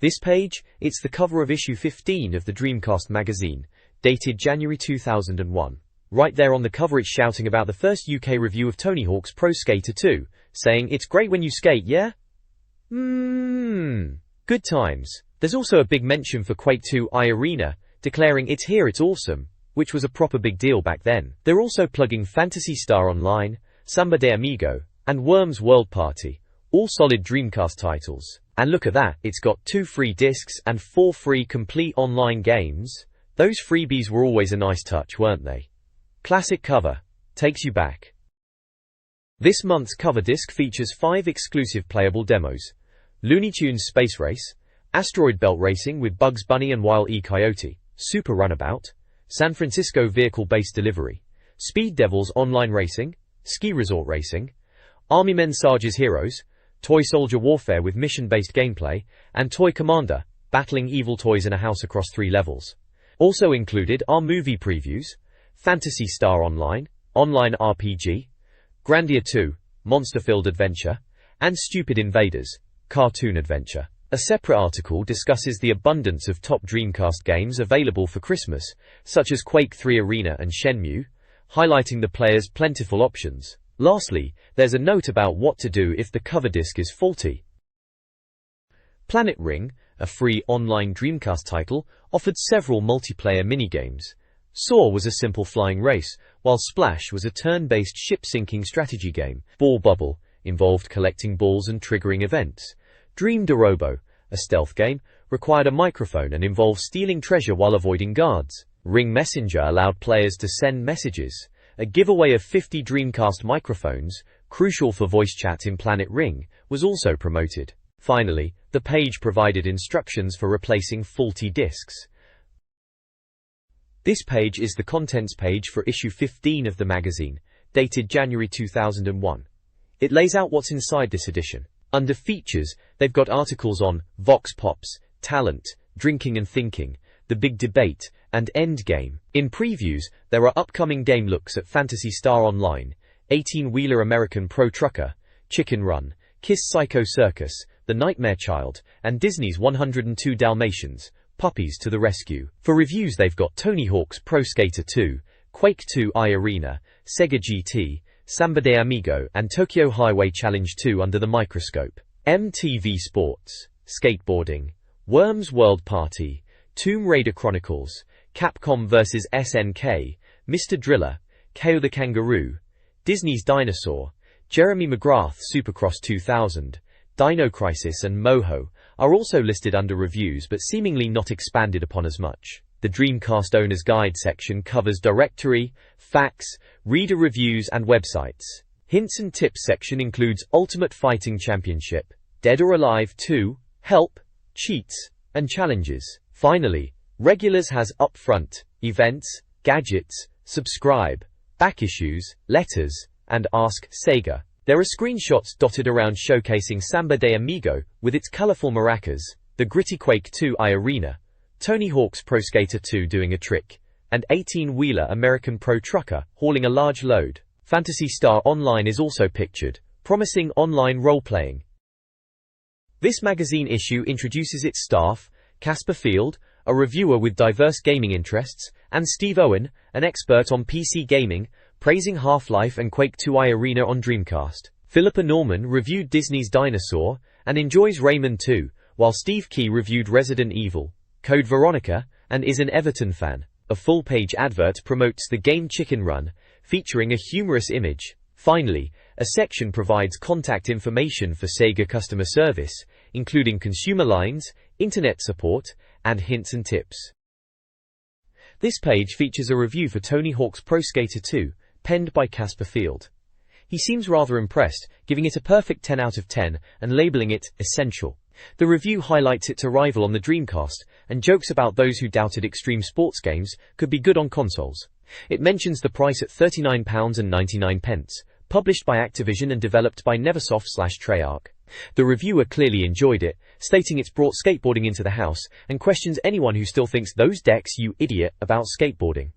This page, it's the cover of issue 15 of the Dreamcast magazine, dated January 2001. Right there on the cover it's shouting about the first UK review of Tony Hawk's Pro Skater 2, saying, "It's great when you skate, yeah?" Good times. There's also a big mention for Quake 2 iArena, declaring "It's here, it's awesome," which was a proper big deal back then. They're also plugging Phantasy Star Online, Samba de Amigo, and Worms World Party, all solid Dreamcast titles. And look at that, it's got 2 free discs and 4 free complete online games. Those freebies were always a nice touch, weren't they? Classic cover. Takes you back. This month's cover disc features 5 exclusive playable demos: Looney Tunes Space Race, Asteroid Belt Racing with Bugs Bunny and Wile E. Coyote, Super Runabout, San Francisco Vehicle-Based Delivery, Speed Devils Online Racing, Ski Resort Racing, Army Men Sarge's Heroes, Toy Soldier Warfare with mission-based gameplay, and Toy Commander, battling evil toys in a house across 3 levels. Also included are movie previews, Phantasy Star Online, Online RPG, Grandia 2, Monster-Filled Adventure, and Stupid Invaders, Cartoon Adventure. A separate article discusses the abundance of top Dreamcast games available for Christmas, such as Quake 3 Arena and Shenmue, highlighting the player's plentiful options. Lastly, there's a note about what to do if the cover disc is faulty. Planet Ring, a free online Dreamcast title, offered several multiplayer minigames. Saw was a simple flying race, while Splash was a turn-based ship-sinking strategy game. Ball Bubble involved collecting balls and triggering events. Dream Dorobo, a stealth game, required a microphone and involved stealing treasure while avoiding guards. Ring Messenger allowed players to send messages. A giveaway of 50 Dreamcast microphones, crucial for voice chat in Planet Ring, was also promoted. Finally, the page provided instructions for replacing faulty discs. This page is the contents page for issue 15 of the magazine, dated January 2001. It lays out what's inside this edition. Under Features, they've got articles on Vox Pops, Talent, Drinking and Thinking, The Big Debate, and Endgame. In Previews, there are upcoming game looks at Phantasy Star Online, 18-Wheeler American Pro Trucker, Chicken Run, Kiss Psycho Circus, The Nightmare Child, and Disney's 102 Dalmatians, Puppies to the Rescue. For reviews they've got Tony Hawk's Pro Skater 2, Quake 2 iArena, SEGA GT, Samba de Amigo, and Tokyo Highway Challenge 2 under the microscope. MTV Sports, Skateboarding, Worms World Party, Tomb Raider Chronicles, Capcom vs SNK, Mr. Driller, KO the Kangaroo, Disney's Dinosaur, Jeremy McGrath Supercross 2000, Dino Crisis and Moho are also listed under reviews but seemingly not expanded upon as much. The Dreamcast Owner's Guide section covers directory, facts, reader reviews and websites. Hints and Tips section includes Ultimate Fighting Championship, Dead or Alive 2, Help, Cheats, and Challenges. Finally, Regulars has Upfront, Events, Gadgets, Subscribe, Back Issues, Letters, and Ask Sega. There are screenshots dotted around showcasing Samba de Amigo with its colorful maracas, the gritty Quake 2 iArena, Tony Hawk's Pro Skater 2 doing a trick, and 18-Wheeler American Pro Trucker hauling a large load. Phantasy Star Online is also pictured, promising online role-playing. This magazine issue introduces its staff, Casper Field, a reviewer with diverse gaming interests, and Steve Owen, an expert on PC gaming, praising Half-Life and Quake 2 iArena on Dreamcast. Philippa Norman reviewed Disney's Dinosaur and enjoys Rayman 2, while Steve Key reviewed Resident Evil, Code Veronica, and is an Everton fan. A full-page advert promotes the game Chicken Run, featuring a humorous image. Finally, a section provides contact information for Sega customer service, including consumer lines, internet support, and hints and tips. This page features a review for Tony Hawk's Pro Skater 2, penned by Casper Field. He seems rather impressed, giving it a perfect 10 out of 10 and labeling it essential. The review highlights its arrival on the Dreamcast and jokes about those who doubted extreme sports games could be good on consoles. It mentions the price at £39.99, published by Activision and developed by Neversoft/Treyarch. The reviewer clearly enjoyed it, stating it's brought skateboarding into the house and questions anyone who still thinks those decks you idiot about skateboarding.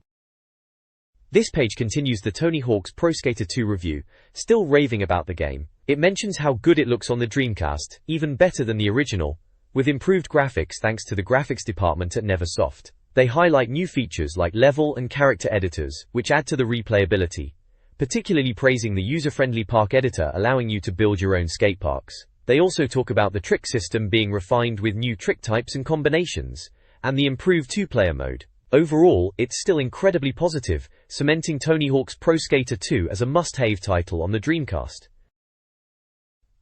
This page continues the Tony Hawk's Pro Skater 2 review, still raving about the game. It mentions how good it looks on the Dreamcast, even better than the original. with improved graphics thanks to the graphics department at Neversoft. They highlight new features like level and character editors, which add to the replayability, particularly praising the user-friendly park editor allowing you to build your own skate parks. They also talk about the trick system being refined with new trick types and combinations, and the improved two-player mode. Overall, it's still incredibly positive, cementing Tony Hawk's Pro Skater 2 as a must-have title on the Dreamcast.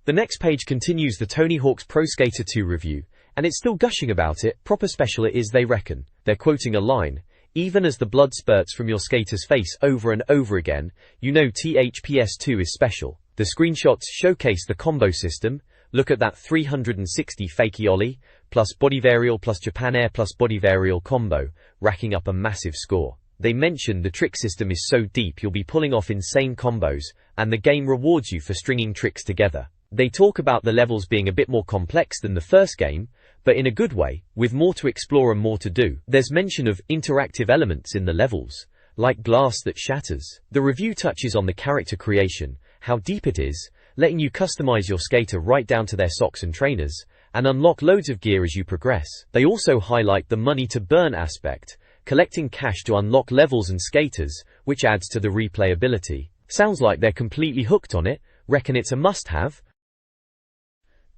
The next page continues the Tony Hawk's Pro Skater 2 review, and it's still gushing about it. Proper special it is, they reckon. They're quoting a line, "Even as the blood spurts from your skater's face over and over again, you know THPS2 is special." The screenshots showcase the combo system. Look at that 360 fakie ollie, plus body varial plus Japan Air plus body varial combo, racking up a massive score. They mention the trick system is so deep you'll be pulling off insane combos, and the game rewards you for stringing tricks together. They talk about the levels being a bit more complex than the first game, but in a good way, with more to explore and more to do. There's mention of interactive elements in the levels, like glass that shatters. The review touches on the character creation, how deep it is, letting you customize your skater right down to their socks and trainers, and unlock loads of gear as you progress. They also highlight the money to burn aspect, collecting cash to unlock levels and skaters, which adds to the replayability. Sounds like they're completely hooked on it, reckon it's a must-have.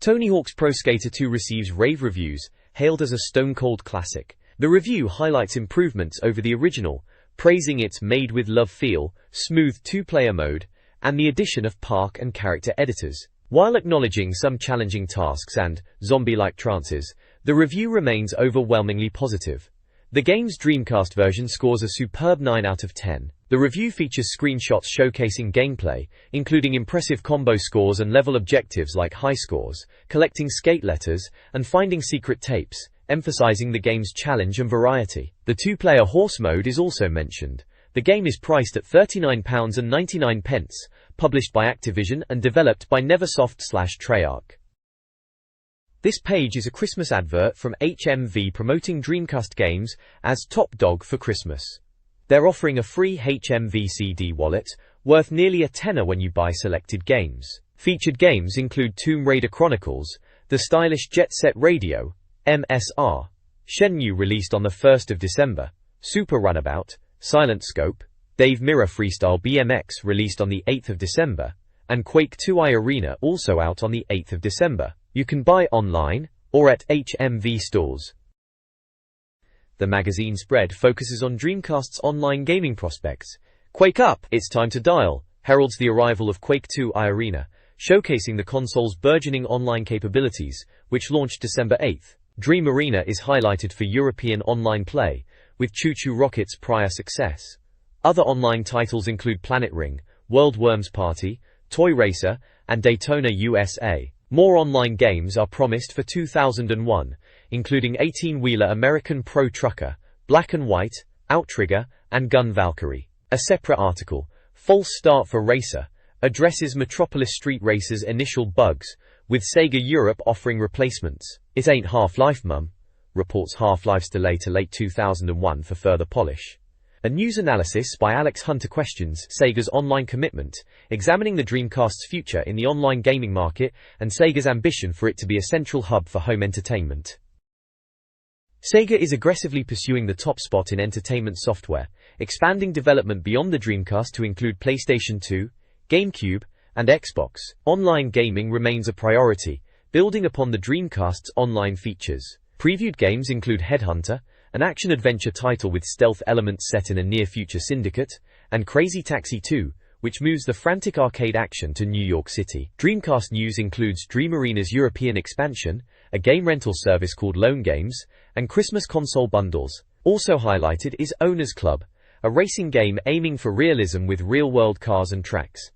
Tony Hawk's Pro Skater 2 receives rave reviews, hailed as a stone-cold classic. The review highlights improvements over the original, praising its made-with-love feel, smooth two-player mode, and the addition of park and character editors. While acknowledging some challenging tasks and zombie-like trances, the review remains overwhelmingly positive. The game's Dreamcast version scores a superb 9 out of 10. The review features screenshots showcasing gameplay, including impressive combo scores and level objectives like high scores, collecting skate letters, and finding secret tapes, emphasizing the game's challenge and variety. The two-player horse mode is also mentioned. The game is priced at £39.99, published by Activision and developed by Neversoft/Treyarch. This page is a Christmas advert from HMV promoting Dreamcast games as top dog for Christmas. They're offering a free HMV CD wallet, worth nearly a tenner when you buy selected games. Featured games include Tomb Raider Chronicles, the stylish Jet Set Radio, MSR, Shenmue released on the 1st of December, Super Runabout, Silent Scope, Dave Mirra Freestyle BMX released on the 8th of December, and Quake 2 Arena also out on the 8th of December. You can buy online, or at HMV stores. The magazine spread focuses on Dreamcast's online gaming prospects. Quake Up, It's Time to Dial, heralds the arrival of Quake 2 Arena, showcasing the console's burgeoning online capabilities, which launched December 8th. Dream Arena is highlighted for European online play, with Choo Choo Rocket's prior success. Other online titles include Planet Ring, World Worms Party, Toy Racer, and Daytona USA. More online games are promised for 2001, including 18-wheeler American Pro Trucker, Black and White, Outrigger, and Gun Valkyrie. A separate article, False Start for Racer, addresses Metropolis Street Racer's initial bugs, with Sega Europe offering replacements. It ain't Half-Life, mum, reports Half-Life's delay to late 2001 for further polish. A news analysis by Alex Hunter questions Sega's online commitment, examining the Dreamcast's future in the online gaming market and Sega's ambition for it to be a central hub for home entertainment. Sega is aggressively pursuing the top spot in entertainment software, expanding development beyond the Dreamcast to include PlayStation 2, GameCube, and Xbox. Online gaming remains a priority, building upon the Dreamcast's online features. Previewed games include Headhunter, an action-adventure title with stealth elements set in a near-future syndicate, and Crazy Taxi 2, which moves the frantic arcade action to New York City. Dreamcast news includes Dream Arena's European expansion, a game rental service called Loan Games, and Christmas console bundles. Also highlighted is Owner's Club, a racing game aiming for realism with real-world cars and tracks.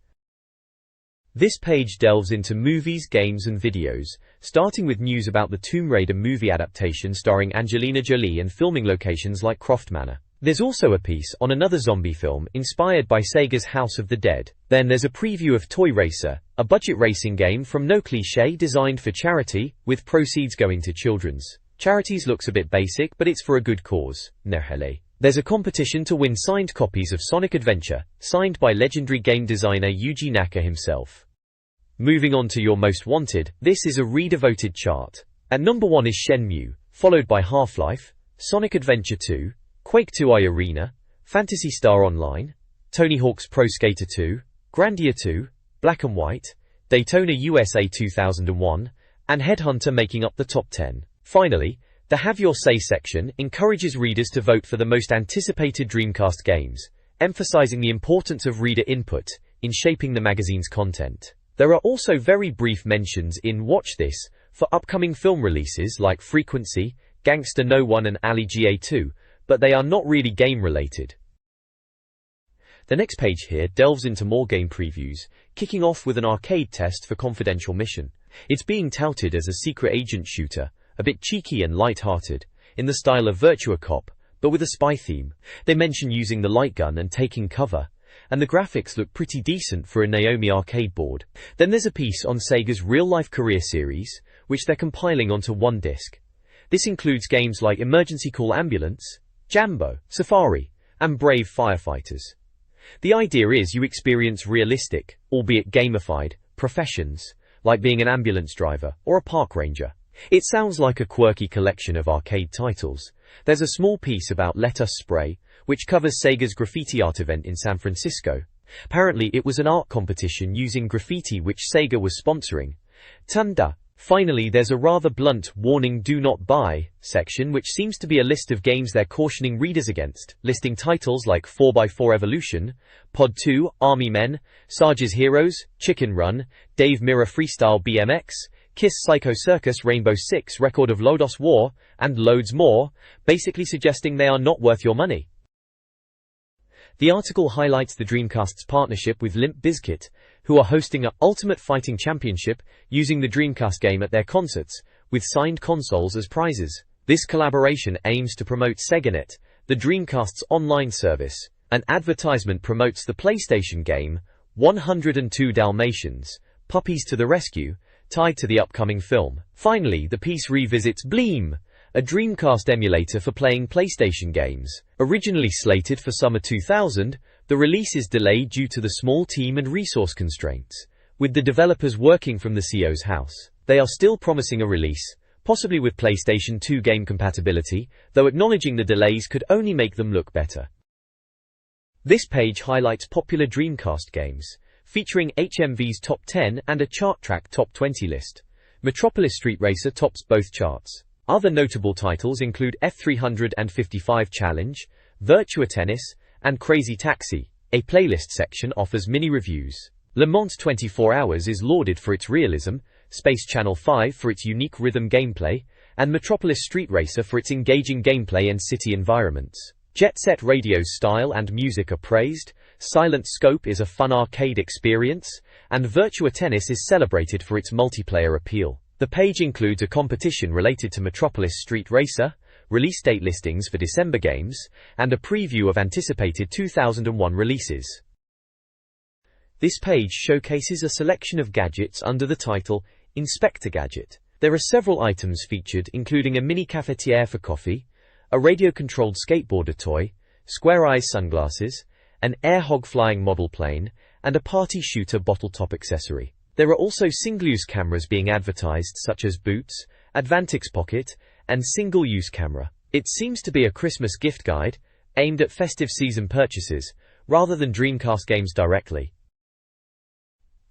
This page delves into movies, games and videos, starting with news about the Tomb Raider movie adaptation starring Angelina Jolie and filming locations like Croft Manor. There's also a piece on another zombie film inspired by Sega's House of the Dead. Then there's a preview of Toy Racer, a budget racing game from No Cliché designed for charity, with proceeds going to children's charities. Looks a bit basic, but it's for a good cause. Nerhele. There's a competition to win signed copies of Sonic Adventure, signed by legendary game designer Yuji Naka himself. Moving on to your most wanted, this is a reader-voted chart. At number 1 is Shenmue, followed by Half-Life, Sonic Adventure 2, Quake 2 Arena, Phantasy Star Online, Tony Hawk's Pro Skater 2, Grandia 2, Black and White, Daytona USA 2001, and Headhunter making up the top 10. Finally, the Have Your Say section encourages readers to vote for the most anticipated Dreamcast games, emphasizing the importance of reader input in shaping the magazine's content. There are also very brief mentions in Watch This for upcoming film releases like Frequency, Gangsta No 1 and Ali GA2, but they are not really game-related. The next page here delves into more game previews, kicking off with an arcade test for Confidential Mission. It's being touted as a secret agent shooter, a bit cheeky and light-hearted, in the style of Virtua Cop, but with a spy theme. They mention using the light gun and taking cover, and the graphics look pretty decent for a Naomi arcade board. Then there's a piece on Sega's real-life career series, which they're compiling onto one disc. This includes games like Emergency Call Ambulance, Jambo, Safari, and Brave Firefighters. The idea is you experience realistic, albeit gamified, professions, like being an ambulance driver or a park ranger. It sounds like a quirky collection of arcade titles. There's a small piece about Let Us Spray, which covers Sega's graffiti art event in San Francisco. Apparently it was an art competition using graffiti which Sega was sponsoring. Tunda. Finally, there's a rather blunt warning do not buy section which seems to be a list of games they're cautioning readers against, listing titles like 4x4 Evolution, Pod 2, Army Men, Sarge's Heroes, Chicken Run, Dave Mirra Freestyle BMX, Kiss Psycho Circus Rainbow Six Record of Lodos War, and loads more, basically suggesting they are not worth your money. The article highlights the Dreamcast's partnership with Limp Bizkit, who are hosting a Ultimate Fighting Championship using the Dreamcast game at their concerts, with signed consoles as prizes. This collaboration aims to promote SegaNet, the Dreamcast's online service. An advertisement promotes the PlayStation game, 102 Dalmatians, Puppies to the Rescue, tied to the upcoming film. Finally, the piece revisits Bleem, a Dreamcast emulator for playing PlayStation games. Originally slated for summer 2000, the release is delayed due to the small team and resource constraints, with the developers working from the CEO's house. They are still promising a release, possibly with PlayStation 2 game compatibility, though acknowledging the delays could only make them look better. This page highlights popular Dreamcast games, featuring HMV's top 10 and a Chart Track top 20 list. Metropolis Street Racer tops both charts. Other notable titles include F355 Challenge, Virtua Tennis, and Crazy Taxi. A playlist section offers mini-reviews. Le Mans 24 Hours is lauded for its realism, Space Channel 5 for its unique rhythm gameplay, and Metropolis Street Racer for its engaging gameplay and city environments. Jet Set Radio's style and music are praised, Silent Scope is a fun arcade experience, and Virtua Tennis is celebrated for its multiplayer appeal. The page includes a competition related to Metropolis Street Racer, release date listings for December games, and a preview of anticipated 2001 releases. This page showcases a selection of gadgets under the title Inspector Gadget. There are several items featured, including a mini cafetiere for coffee, a radio-controlled skateboarder toy, square eyes sunglasses, an air hog flying model plane, and a party shooter bottle top accessory. There are also single-use cameras being advertised such as Boots, Advantix Pocket, and single-use camera. It seems to be a Christmas gift guide, aimed at festive season purchases, rather than Dreamcast games directly.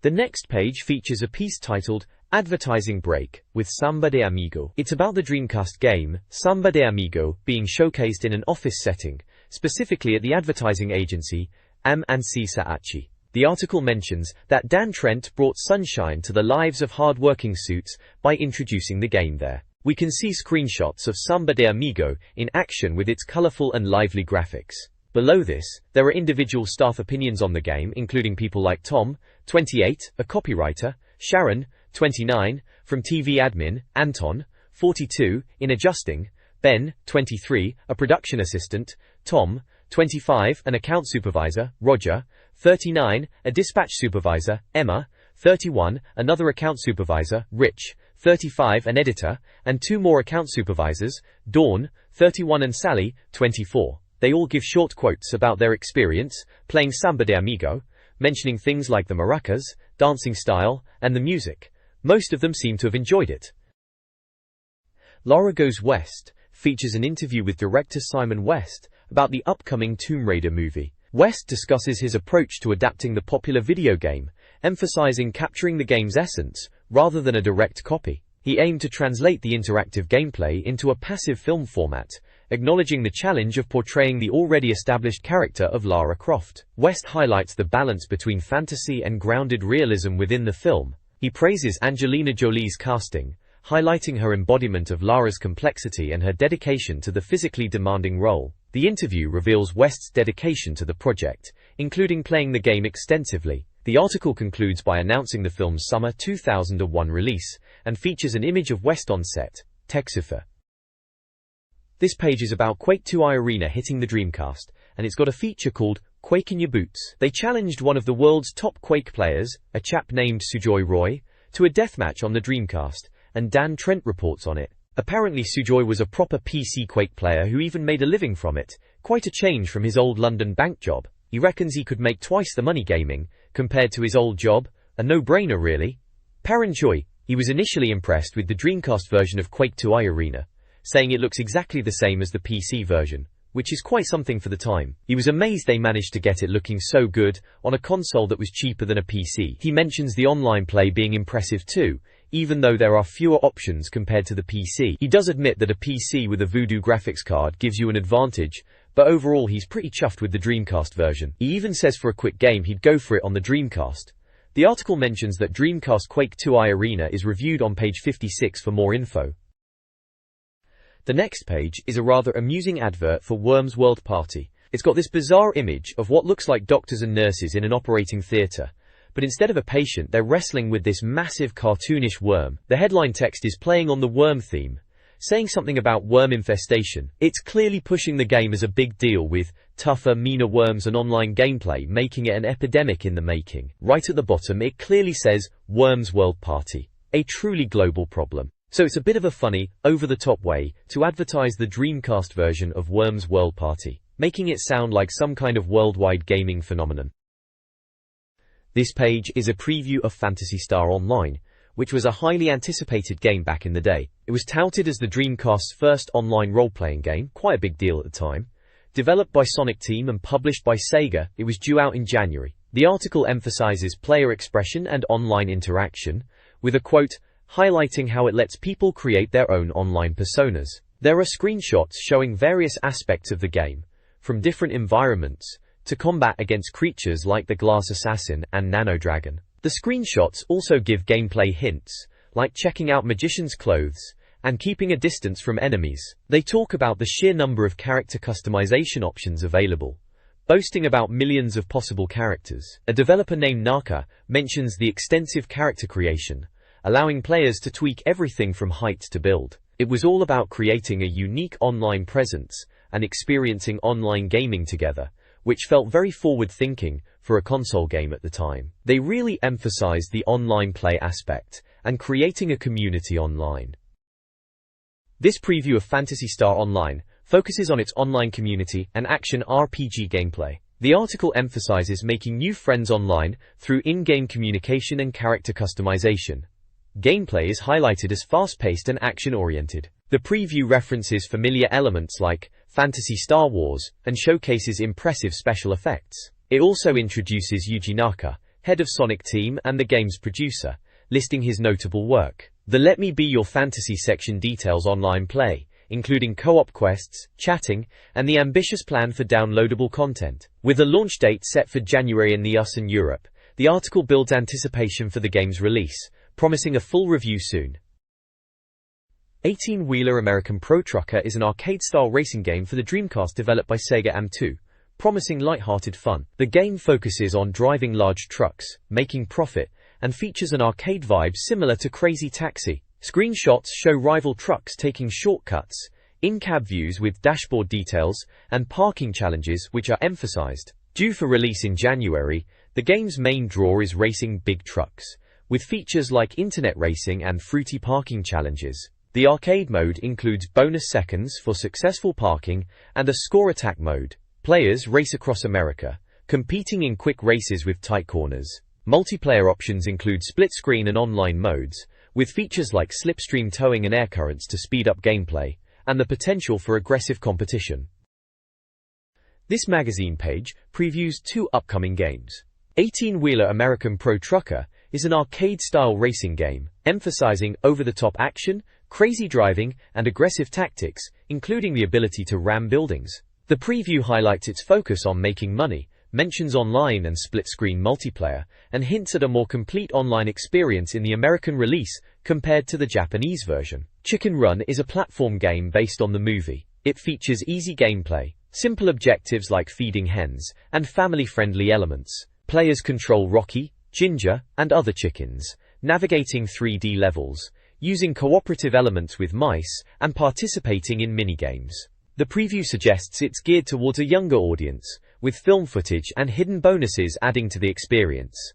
The next page features a piece titled Advertising Break, with Samba de Amigo. It's about the Dreamcast game, Samba de Amigo, being showcased in an office setting, specifically at the advertising agency, AM&C Saatchi. The article mentions that Dan Trent brought sunshine to the lives of hard-working suits by introducing the game there. We can see screenshots of Samba de Amigo in action with its colorful and lively graphics. Below this, there are individual staff opinions on the game, including people like Tom, 28, a copywriter, Sharon, 29, from TV admin, Anton, 42, in adjusting, Ben, 23, a production assistant, Tom, 25, an account supervisor, Roger, 39, a dispatch supervisor, Emma, 31, another account supervisor, Rich, 35, an editor, and 2 more account supervisors, Dawn, 31 and Sally, 24. They all give short quotes about their experience playing Samba de Amigo, mentioning things like the maracas, dancing style, and the music. Most of them seem to have enjoyed it. Lara Goes West features an interview with director Simon West about the upcoming Tomb Raider movie. West discusses his approach to adapting the popular video game, emphasizing capturing the game's essence rather than a direct copy. He aimed to translate the interactive gameplay into a passive film format, acknowledging the challenge of portraying the already established character of Lara Croft. West highlights the balance between fantasy and grounded realism within the film. He praises Angelina Jolie's casting, highlighting her embodiment of Lara's complexity and her dedication to the physically demanding role. The interview reveals West's dedication to the project, including playing the game extensively. The article concludes by announcing the film's summer 2001 release, and features an image of West on set, Texufa. This page is about Quake II Arena hitting the Dreamcast, and it's got a feature called Quake in Your Boots. They challenged one of the world's top Quake players, a chap named Sujoy Roy, to a deathmatch on the Dreamcast, and Dan Trent reports on it. Apparently Sujoy was a proper PC Quake player who even made a living from it, quite a change from his old London bank job. He reckons he could make twice the money gaming, compared to his old job, a no-brainer really. Paranjoy, he was initially impressed with the Dreamcast version of Quake II Arena, saying it looks exactly the same as the PC version, which is quite something for the time. He was amazed they managed to get it looking so good on a console that was cheaper than a PC. He mentions the online play being impressive too, even though there are fewer options compared to the PC. He does admit that a PC with a Voodoo graphics card gives you an advantage, but overall he's pretty chuffed with the Dreamcast version. He even says for a quick game he'd go for it on the Dreamcast. The article mentions that Dreamcast Quake II Arena is reviewed on page 56 for more info. The next page is a rather amusing advert for Worms World Party. It's got this bizarre image of what looks like doctors and nurses in an operating theatre, but instead of a patient they're wrestling with this massive cartoonish worm. The headline text is playing on the worm theme, saying something about worm infestation. It's clearly pushing the game as a big deal, with tougher, meaner worms and online gameplay making it an epidemic in the making. Right at the bottom it clearly says Worms World Party, a truly global problem. So it's a bit of a funny, over-the-top way to advertise the Dreamcast version of Worms World Party, making it sound like some kind of worldwide gaming phenomenon. This page is a preview of Phantasy Star Online, which was a highly anticipated game back in the day. It was touted as the Dreamcast's first online role-playing game, quite a big deal at the time. Developed by Sonic Team and published by SEGA, it was due out in January. The article emphasizes player expression and online interaction, with a quote highlighting how it lets people create their own online personas. There are screenshots showing various aspects of the game, from different environments to combat against creatures like the Glass Assassin and Nano Dragon. The screenshots also give gameplay hints, like checking out magician's clothes and keeping a distance from enemies. They talk about the sheer number of character customization options available, boasting about millions of possible characters. A developer named Naka mentions the extensive character creation, allowing players to tweak everything from height to build. It was all about creating a unique online presence and experiencing online gaming together, which felt very forward-thinking for a console game at the time. They really emphasized the online play aspect and creating a community online. This preview of Phantasy Star Online focuses on its online community and action RPG gameplay. The article emphasizes making new friends online through in-game communication and character customization. Gameplay is highlighted as fast-paced and action-oriented. The preview references familiar elements like Phantasy Star Wars and showcases impressive special effects. It also introduces Yuji Naka, head of Sonic Team and the game's producer, listing his notable work. The Let Me Be Your Fantasy section details online play, including co-op quests, chatting, and the ambitious plan for downloadable content. With a launch date set for January in the US and Europe, the article builds anticipation for the game's release, promising a full review soon. 18-Wheeler American Pro Trucker is an arcade-style racing game for the Dreamcast developed by SEGA AM2, promising light-hearted fun. The game focuses on driving large trucks, making profit, and features an arcade vibe similar to Crazy Taxi. Screenshots show rival trucks taking shortcuts, in-cab views with dashboard details, and parking challenges which are emphasized. Due for release in January, the game's main draw is racing big trucks, with features like internet racing and fruity parking challenges. The arcade mode includes bonus seconds for successful parking and a score attack mode. Players race across America, competing in quick races with tight corners. Multiplayer options include split screen and online modes, with features like slipstream towing and air currents to speed up gameplay, and the potential for aggressive competition. This magazine page previews 2 upcoming games. 18-Wheeler American Pro Trucker is an arcade-style racing game, emphasizing over-the-top action, crazy driving, and aggressive tactics, including the ability to ram buildings. The preview highlights its focus on making money, mentions online and split-screen multiplayer, and hints at a more complete online experience in the American release compared to the Japanese version. Chicken Run is a platform game based on the movie. It features easy gameplay, simple objectives like feeding hens, and family-friendly elements. Players control Rocky, Ginger, and other chickens, navigating 3D levels, using cooperative elements with mice, and participating in minigames. The preview suggests it's geared towards a younger audience, with film footage and hidden bonuses adding to the experience.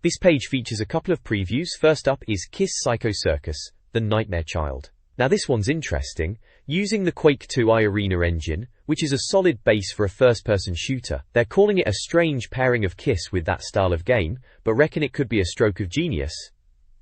This page features a couple of previews. First up is Kiss Psycho Circus, The Nightmare Child. Now this one's interesting. Using the Quake 2 iArena engine, which is a solid base for a first-person shooter, they're calling it a strange pairing of Kiss with that style of game, but reckon it could be a stroke of genius.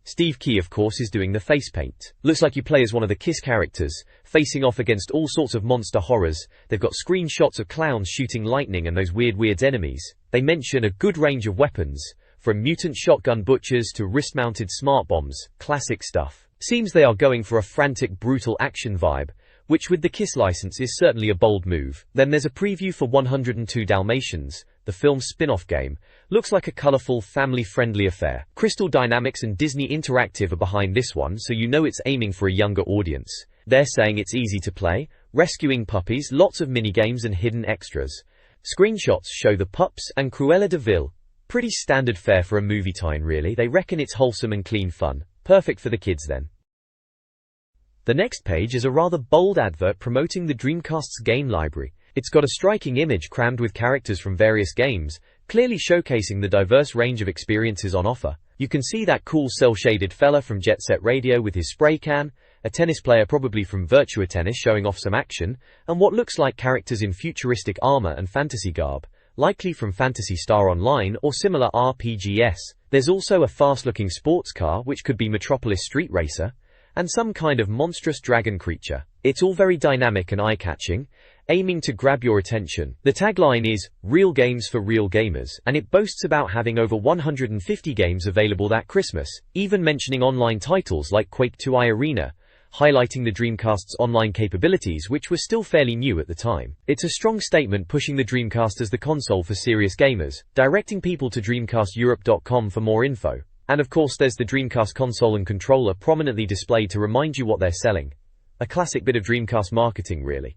Steve Key, of course, is doing the face paint. Looks like you play as one of the Kiss characters, facing off against all sorts of monster horrors. They've got screenshots of clowns shooting lightning and those weird enemies. They mention a good range of weapons, from mutant shotgun butchers to wrist-mounted smart bombs. Classic stuff. Seems they are going for a frantic, brutal action vibe, which with the Kiss license is certainly a bold move. Then there's a preview for 102 Dalmatians, the film's spin-off game. Looks like a colourful, family-friendly affair. Crystal Dynamics and Disney Interactive are behind this one, so you know it's aiming for a younger audience. They're saying it's easy to play, rescuing puppies, lots of minigames and hidden extras. Screenshots show the pups and Cruella de Vil. Pretty standard fare for a movie tie-in really. They reckon it's wholesome and clean fun. Perfect for the kids then. The next page is a rather bold advert promoting the Dreamcast's game library. It's got a striking image crammed with characters from various games, clearly showcasing the diverse range of experiences on offer. You can see that cool cel-shaded fella from Jet Set Radio with his spray can, a tennis player probably from Virtua Tennis showing off some action, and what looks like characters in futuristic armor and fantasy garb, likely from Phantasy Star Online or similar RPGs. There's also a fast-looking sports car which could be Metropolis Street Racer, and some kind of monstrous dragon creature. It's all very dynamic and eye-catching, aiming to grab your attention. The tagline is, "Real games for real gamers," and it boasts about having over 150 games available that Christmas, even mentioning online titles like Quake 2 iArena, highlighting the Dreamcast's online capabilities which were still fairly new at the time. It's a strong statement pushing the Dreamcast as the console for serious gamers, directing people to DreamcastEurope.com for more info. And of course there's the Dreamcast console and controller prominently displayed to remind you what they're selling. A classic bit of Dreamcast marketing really.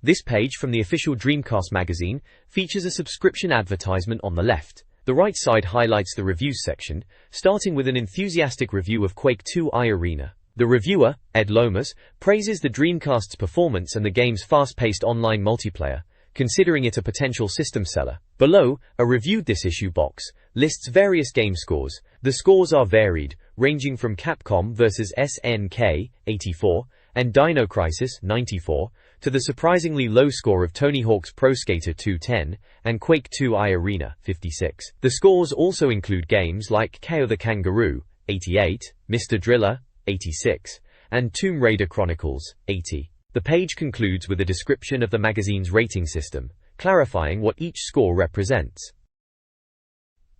This page from the official Dreamcast magazine features a subscription advertisement on the left. The right side highlights the reviews section, starting with an enthusiastic review of Quake 2 iArena. The reviewer, Ed Lomas, praises the Dreamcast's performance and the game's fast-paced online multiplayer, considering it a potential system seller. Below, a reviewed this issue box lists various game scores. The scores are varied, ranging from Capcom vs SNK 84 and Dino Crisis 94 to the surprisingly low score of Tony Hawk's Pro Skater 210 and Quake 2 iArena 56. The scores also include games like KO the Kangaroo 88, Mr. Driller 86, and Tomb Raider Chronicles 80. The page concludes with a description of the magazine's rating system, clarifying what each score represents.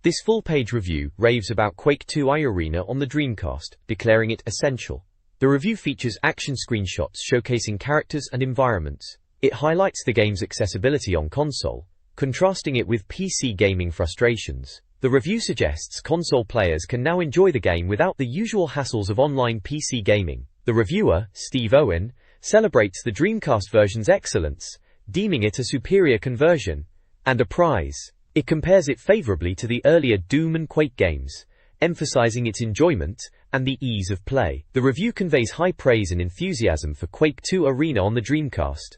This full-page review raves about Quake 2 iArena on the Dreamcast, declaring it essential. The review features action screenshots showcasing characters and environments. It highlights the game's accessibility on console, contrasting it with PC gaming frustrations. The review suggests console players can now enjoy the game without the usual hassles of online PC gaming. The reviewer, Steve Owen, celebrates the Dreamcast version's excellence, deeming it a superior conversion and a prize. It compares it favorably to the earlier Doom and Quake games, emphasizing its enjoyment and the ease of play. The review conveys high praise and enthusiasm for Quake 2 iArena on the Dreamcast.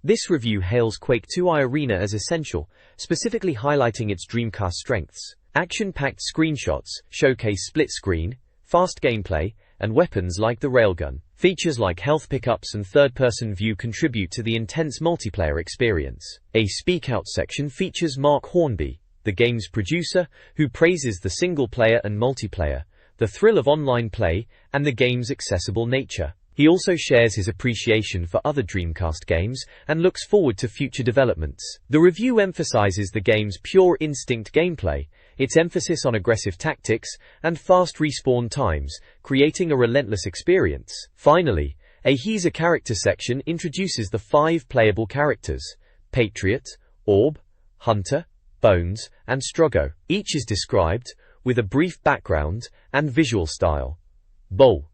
This review hails Quake 2 iArena as essential, specifically highlighting its Dreamcast strengths. Action-packed screenshots showcase split-screen, fast gameplay, and weapons like the railgun. Features like health pickups and third-person view contribute to the intense multiplayer experience. A Speak Out section features Mark Hornby, the the game's producer, who praises the single-player and multiplayer, the thrill of online play, and the game's accessible nature. He also shares his appreciation for other Dreamcast games and looks forward to future developments. The review emphasizes the game's pure instinct gameplay, its emphasis on aggressive tactics, and fast respawn times, creating a relentless experience. Finally, He's a character section introduces the 5 playable characters: Patriot, Orb, Hunter, Bones, and Strogo. Each is described, with a brief background and visual style. Bull.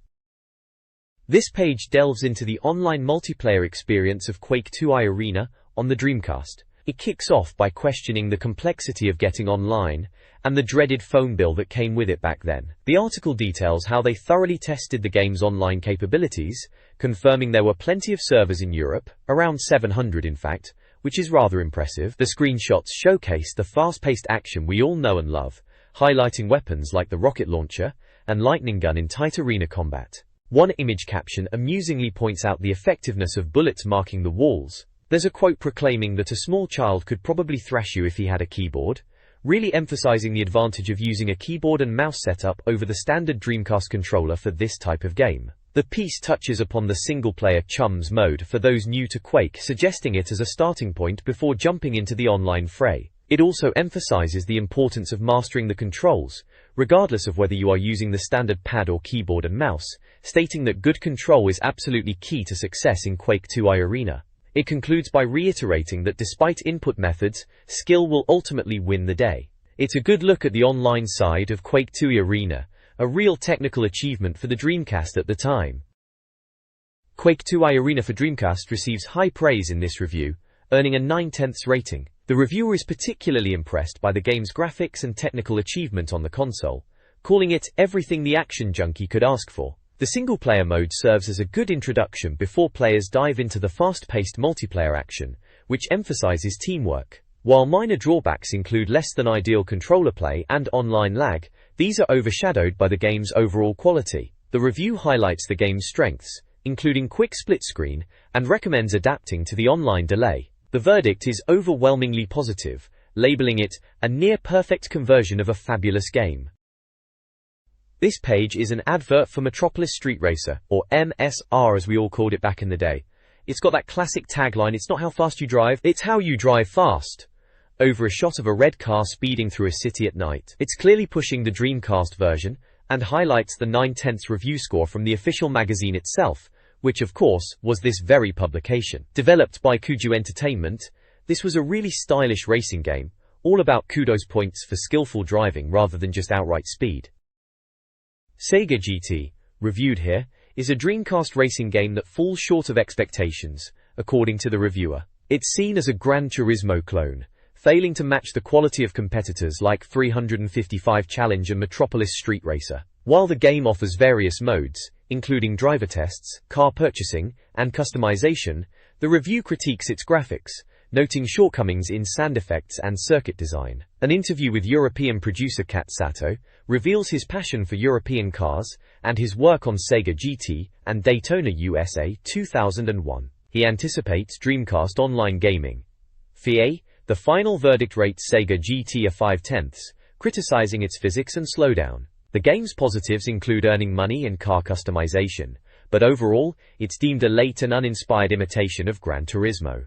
This page delves into the online multiplayer experience of Quake II Arena on the Dreamcast. It kicks off by questioning the complexity of getting online, and the dreaded phone bill that came with it back then. The article details how they thoroughly tested the game's online capabilities, confirming there were plenty of servers in Europe, around 700 in fact, which is rather impressive. The screenshots showcase the fast-paced action we all know and love, highlighting weapons like the rocket launcher and lightning gun in tight arena combat. One image caption amusingly points out the effectiveness of bullets marking the walls. There's a quote proclaiming that a small child could probably thrash you if he had a keyboard, really emphasizing the advantage of using a keyboard and mouse setup over the standard Dreamcast controller for this type of game. The piece touches upon the single-player Chums mode for those new to Quake, suggesting it as a starting point before jumping into the online fray. It also emphasizes the importance of mastering the controls, regardless of whether you are using the standard pad or keyboard and mouse, stating that good control is absolutely key to success in Quake II Arena. It concludes by reiterating that despite input methods, skill will ultimately win the day. It's a good look at the online side of Quake II Arena, a real technical achievement for the Dreamcast at the time. Quake II Arena for Dreamcast receives high praise in this review, earning a 9/10 rating. The reviewer is particularly impressed by the game's graphics and technical achievement on the console, calling it everything the action junkie could ask for. The single-player mode serves as a good introduction before players dive into the fast-paced multiplayer action, which emphasizes teamwork. While minor drawbacks include less than ideal controller play and online lag, these are overshadowed by the game's overall quality. The review highlights the game's strengths, including quick split screen, and recommends adapting to the online delay. The verdict is overwhelmingly positive, labeling it a near-perfect conversion of a fabulous game. This page is an advert for Metropolis Street Racer, or MSR as we all called it back in the day. It's got that classic tagline, "It's not how fast you drive, it's how you drive fast," over a shot of a red car speeding through a city at night. It's clearly pushing the Dreamcast version, and highlights the 9/10 review score from the official magazine itself, which of course was this very publication. Developed by Kuju Entertainment, this was a really stylish racing game, all about kudos points for skillful driving rather than just outright speed. SEGA GT, reviewed here, is a Dreamcast racing game that falls short of expectations, according to the reviewer. It's seen as a Gran Turismo clone, failing to match the quality of competitors like 355 Challenge and Metropolis Street Racer. While the game offers various modes, including driver tests, car purchasing, and customization, the review critiques its graphics, noting shortcomings in sound effects and circuit design. An interview with European producer Kat Sato reveals his passion for European cars and his work on SEGA GT and Daytona USA 2001. He anticipates Dreamcast online gaming. FIA, the final verdict rates SEGA GT a 5/10, criticizing its physics and slowdown. The game's positives include earning money and car customization, but overall, it's deemed a late and uninspired imitation of Gran Turismo.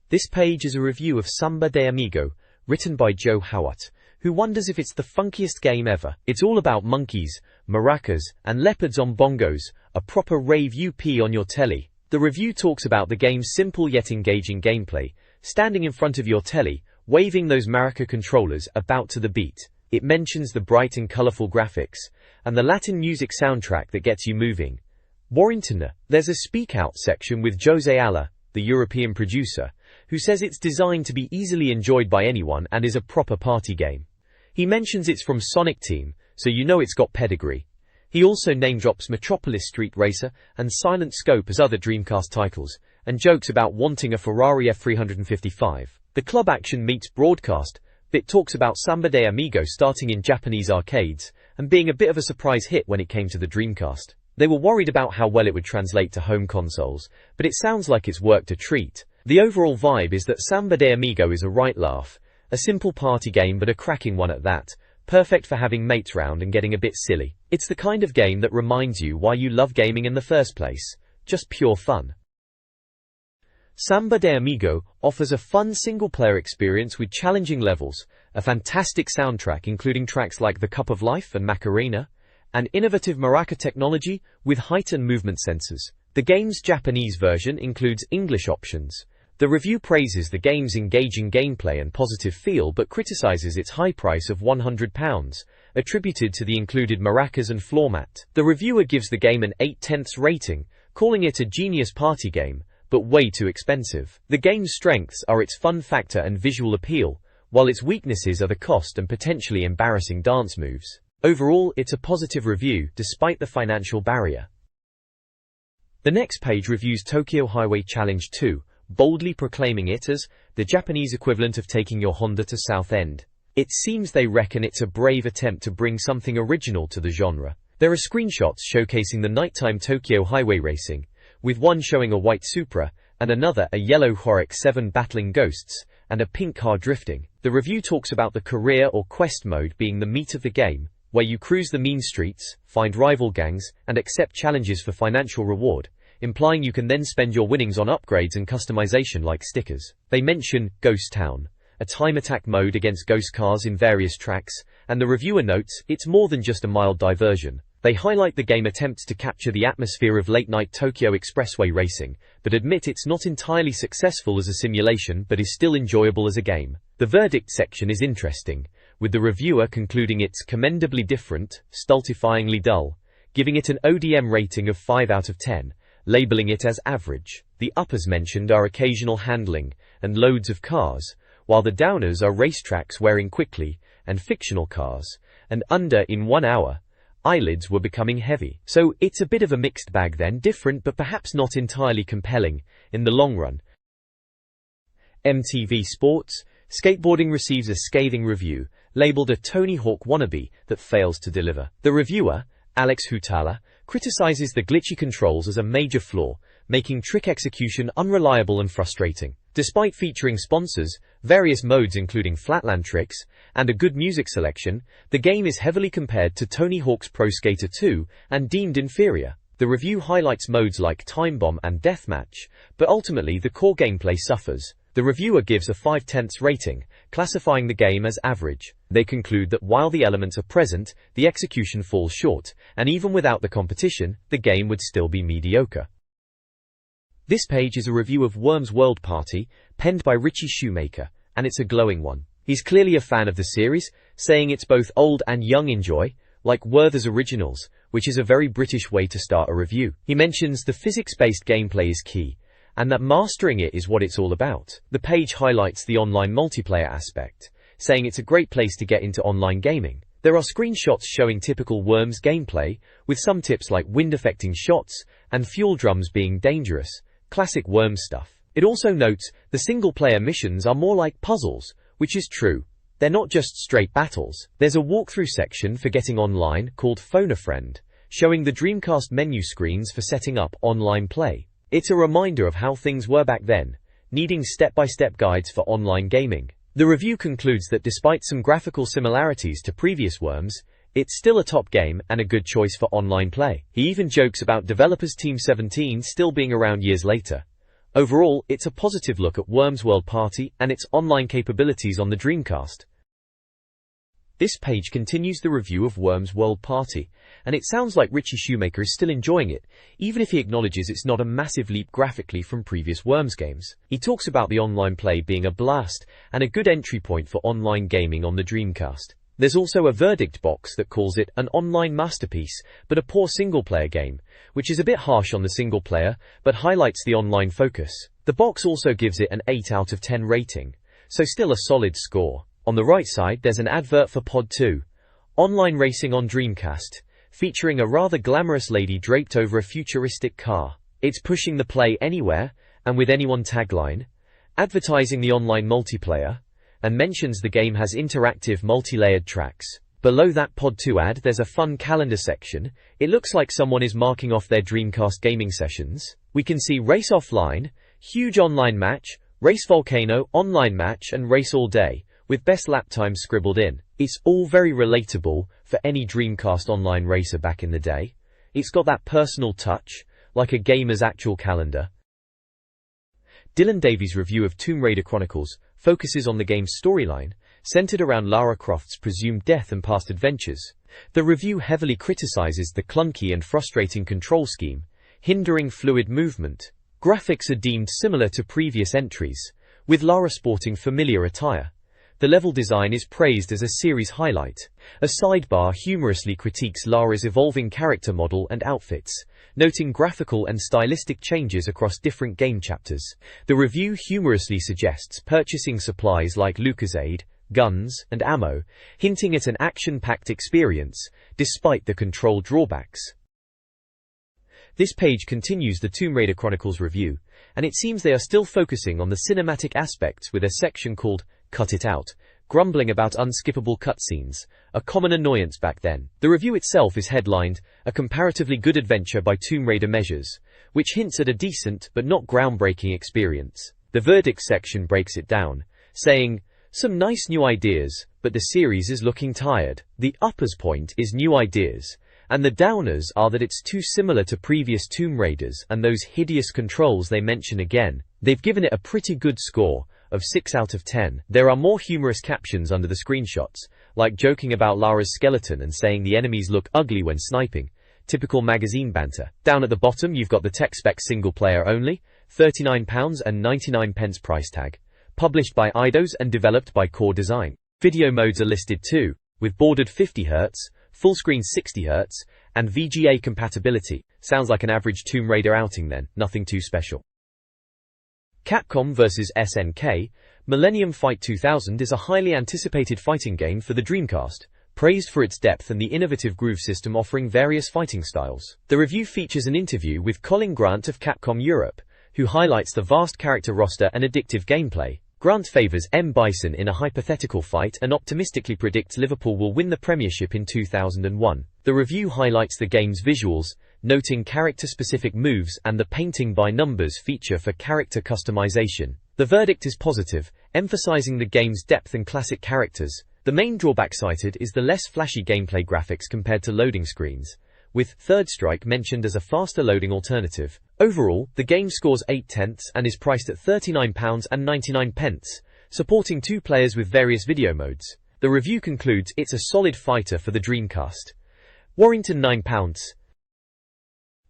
This page is a review of Samba de Amigo, written by Joe Howat, who wonders if it's the funkiest game ever. It's all about monkeys, maracas, and leopards on bongos, a proper rave UP on your telly. The review talks about the game's simple yet engaging gameplay, standing in front of your telly, waving those maraca controllers about to the beat. It mentions the bright and colorful graphics, and the Latin music soundtrack that gets you moving. Warrington, there's a speak out section with Jose Alla, the European producer, who says it's designed to be easily enjoyed by anyone and is a proper party game. He mentions it's from Sonic Team, so you know it's got pedigree. He also name-drops Metropolis Street Racer and Silent Scope as other Dreamcast titles, and jokes about wanting a Ferrari F355. The club action meets broadcast bit talks about Samba de Amigo starting in Japanese arcades, and being a bit of a surprise hit when it came to the Dreamcast. They were worried about how well it would translate to home consoles, but it sounds like it's worked a treat. The overall vibe is that Samba de Amigo is a right laugh, A simple party game, but a cracking one at that. Perfect for having mates round and getting a bit silly. It's the kind of game that reminds you why you love gaming in the first place. Just pure fun. Samba de Amigo offers a fun single-player experience with challenging levels, a fantastic soundtrack including tracks like The Cup of Life and Macarena, and innovative maraca technology with height and movement sensors. The game's Japanese version includes English options. The review praises the game's engaging gameplay and positive feel, but criticizes its high price of £100, attributed to the included maracas and floor mat. The reviewer gives the game an 8/10 rating, calling it a genius party game, but way too expensive. The game's strengths are its fun factor and visual appeal, while its weaknesses are the cost and potentially embarrassing dance moves. Overall, it's a positive review, despite the financial barrier. The next page reviews Tokyo Highway Challenge 2, boldly proclaiming it as the Japanese equivalent of taking your Honda to Southend. It seems they reckon it's a brave attempt to bring something original to the genre. There are screenshots showcasing the nighttime Tokyo highway racing, with one showing a white Supra, and another a yellow Horrocks 7 battling ghosts, and a pink car drifting. The review talks about the career or quest mode being the meat of the game, where you cruise the mean streets, find rival gangs, and accept challenges for financial reward, implying you can then spend your winnings on upgrades and customization like stickers. They mention Ghost Town, a time attack mode against ghost cars in various tracks, and the reviewer notes it's more than just a mild diversion. They highlight the game attempts to capture the atmosphere of late-night Tokyo expressway racing, but admit it's not entirely successful as a simulation but is still enjoyable as a game. The verdict section is interesting, with the reviewer concluding it's commendably different, stultifyingly dull, giving it an ODM rating of 5 out of 10, labeling it as average. The uppers mentioned are occasional handling and loads of cars, while the downers are racetracks wearing quickly and fictional cars, and under in 1 hour. Eyelids were becoming heavy. So it's a bit of a mixed bag then, different but perhaps not entirely compelling in the long run. MTV Sports, skateboarding receives a scathing review, labeled a Tony Hawk wannabe that fails to deliver. The reviewer, Alex Hutala, criticizes the glitchy controls as a major flaw, making trick execution unreliable and frustrating. Despite featuring sponsors, various modes including flatland tricks, and a good music selection, the game is heavily compared to Tony Hawk's Pro Skater 2 and deemed inferior. The review highlights modes like Time Bomb and Deathmatch, but ultimately the core gameplay suffers. The reviewer gives a 5/10 rating, classifying the game as average. They conclude that while the elements are present, the execution falls short, and even without the competition, the game would still be mediocre. This page is a review of Worms World Party, penned by Richie Shoemaker, and it's a glowing one. He's clearly a fan of the series, saying it's both old and young enjoy, like Werther's Originals, which is a very British way to start a review. He mentions the physics-based gameplay is key, and that mastering it is what it's all about. The page highlights the online multiplayer aspect, saying it's a great place to get into online gaming. There are screenshots showing typical Worms gameplay, with some tips like wind-affecting shots and fuel drums being dangerous. Classic Worms stuff. It also notes the single-player missions are more like puzzles, which is true. They're not just straight battles. There's a walkthrough section for getting online called Phone a Friend, showing the Dreamcast menu screens for setting up online play. It's a reminder of how things were back then, needing step-by-step guides for online gaming. The review concludes that despite some graphical similarities to previous Worms, it's still a top game and a good choice for online play. He even jokes about developers Team 17 still being around years later. Overall, it's a positive look at Worms World Party and its online capabilities on the Dreamcast. This page continues the review of Worms World Party, and it sounds like Richie Shoemaker is still enjoying it, even if he acknowledges it's not a massive leap graphically from previous Worms games. He talks about the online play being a blast and a good entry point for online gaming on the Dreamcast. There's also a verdict box that calls it an online masterpiece, but a poor single-player game, which is a bit harsh on the single-player, but highlights the online focus. The box also gives it an 8 out of 10 rating, so still a solid score. On the right side there's an advert for Pod 2, online racing on Dreamcast, featuring a rather glamorous lady draped over a futuristic car. It's pushing the play anywhere, and with anyone tagline, advertising the online multiplayer, and mentions the game has interactive multi-layered tracks. Below that Pod 2 ad there's a fun calendar section. It looks like someone is marking off their Dreamcast gaming sessions. We can see Race Offline, Huge Online Match, Race Volcano, Online Match and Race All Day, with best lap time scribbled in. It's all very relatable for any Dreamcast Online racer back in the day. It's got that personal touch, like a gamer's actual calendar. Dylan Davies' review of Tomb Raider Chronicles focuses on the game's storyline, centered around Lara Croft's presumed death and past adventures. The review heavily criticizes the clunky and frustrating control scheme, hindering fluid movement. Graphics are deemed similar to previous entries, with Lara sporting familiar attire. The level design is praised as a series highlight. A sidebar humorously critiques Lara's evolving character model and outfits, noting graphical and stylistic changes across different game chapters. The review humorously suggests purchasing supplies like Lucozade, guns, and ammo, hinting at an action-packed experience, despite the control drawbacks. This page continues the Tomb Raider Chronicles review, and it seems they are still focusing on the cinematic aspects with a section called Cut It Out, grumbling about unskippable cutscenes, a common annoyance back then. The review itself is headlined, A Comparatively Good Adventure by Tomb Raider Measures, which hints at a decent but not groundbreaking experience. The verdict section breaks it down, saying, some nice new ideas, but the series is looking tired. The uppers point is new ideas, and the downers are that it's too similar to previous Tomb Raiders and those hideous controls they mention again. They've given it a pretty good score of 6 out of 10. There are more humorous captions under the screenshots, like joking about Lara's skeleton and saying the enemies look ugly when sniping. Typical magazine banter. Down at the bottom you've got the tech spec single player only, £39.99 price tag. Published by Eidos and developed by Core Design. Video modes are listed too, with bordered 50Hz, full screen 60Hz, and VGA compatibility. Sounds like an average Tomb Raider outing then, nothing too special. Capcom vs SNK, Millennium Fight 2000 is a highly anticipated fighting game for the Dreamcast, praised for its depth and the innovative groove system offering various fighting styles. The review features an interview with Colin Grant of Capcom Europe, who highlights the vast character roster and addictive gameplay. Grant favours M. Bison in a hypothetical fight and optimistically predicts Liverpool will win the Premiership in 2001. The review highlights the game's visuals, noting character-specific moves and the painting by numbers feature for character customization. The verdict is positive, emphasizing the game's depth and classic characters. The main drawback cited is the less flashy gameplay graphics compared to loading screens, with Third Strike mentioned as a faster loading alternative. Overall, the game scores 8/10 and is priced at £39.99, supporting 2 players with various video modes. The review concludes it's a solid fighter for the Dreamcast. Warrington £9.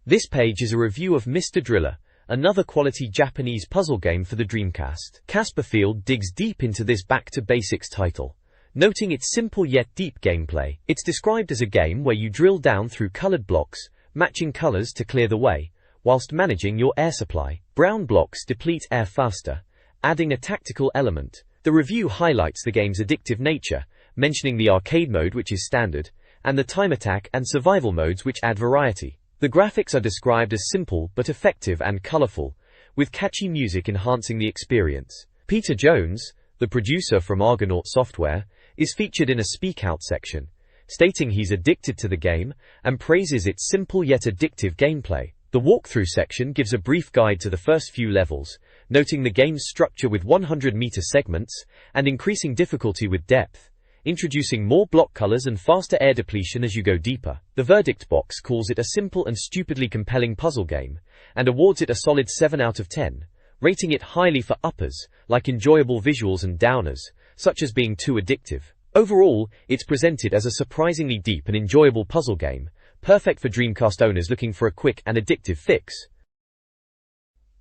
This page is a review of Mr. Driller, another quality Japanese puzzle game for the Dreamcast. Casperfield digs deep into this back-to-basics title, noting its simple yet deep gameplay. It's described as a game where you drill down through colored blocks, matching colors to clear the way, whilst managing your air supply. Brown blocks deplete air faster, adding a tactical element. The review highlights the game's addictive nature, mentioning the arcade mode which is standard, and the time attack and survival modes which add variety. The graphics are described as simple but effective and colorful, with catchy music enhancing the experience. Peter Jones, the producer from Argonaut Software, is featured in a speak-out section, stating he's addicted to the game and praises its simple yet addictive gameplay. The walkthrough section gives a brief guide to the first few levels, noting the game's structure with 100-meter segments and increasing difficulty with depth, introducing more block colors and faster air depletion as you go deeper. The verdict box calls it a simple and stupidly compelling puzzle game, and awards it a solid 7 out of 10, rating it highly for uppers, like enjoyable visuals, and downers, such as being too addictive. Overall, it's presented as a surprisingly deep and enjoyable puzzle game, perfect for Dreamcast owners looking for a quick and addictive fix.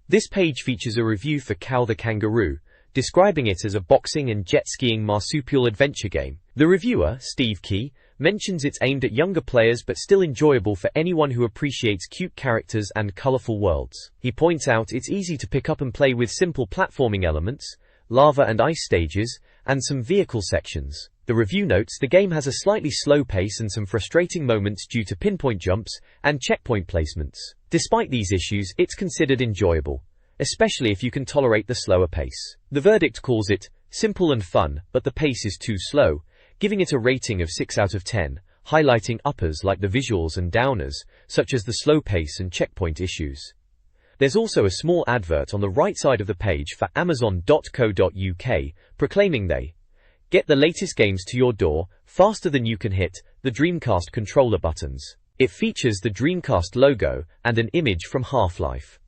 This page features a review for Cow the Kangaroo, describing it as a boxing and jet-skiing marsupial adventure game. The reviewer, Steve Key, mentions it's aimed at younger players but still enjoyable for anyone who appreciates cute characters and colorful worlds. He points out it's easy to pick up and play with simple platforming elements, lava and ice stages, and some vehicle sections. The review notes the game has a slightly slow pace and some frustrating moments due to pinpoint jumps and checkpoint placements. Despite these issues, it's considered enjoyable, especially if you can tolerate the slower pace. The verdict calls it simple and fun, but the pace is too slow, giving it a rating of 6 out of 10, highlighting uppers like the visuals and downers, such as the slow pace and checkpoint issues. There's also a small advert on the right side of the page for Amazon.co.uk, proclaiming they Get the latest games to your door faster than you can hit the Dreamcast controller buttons. It features the Dreamcast logo and an image from Half-Life.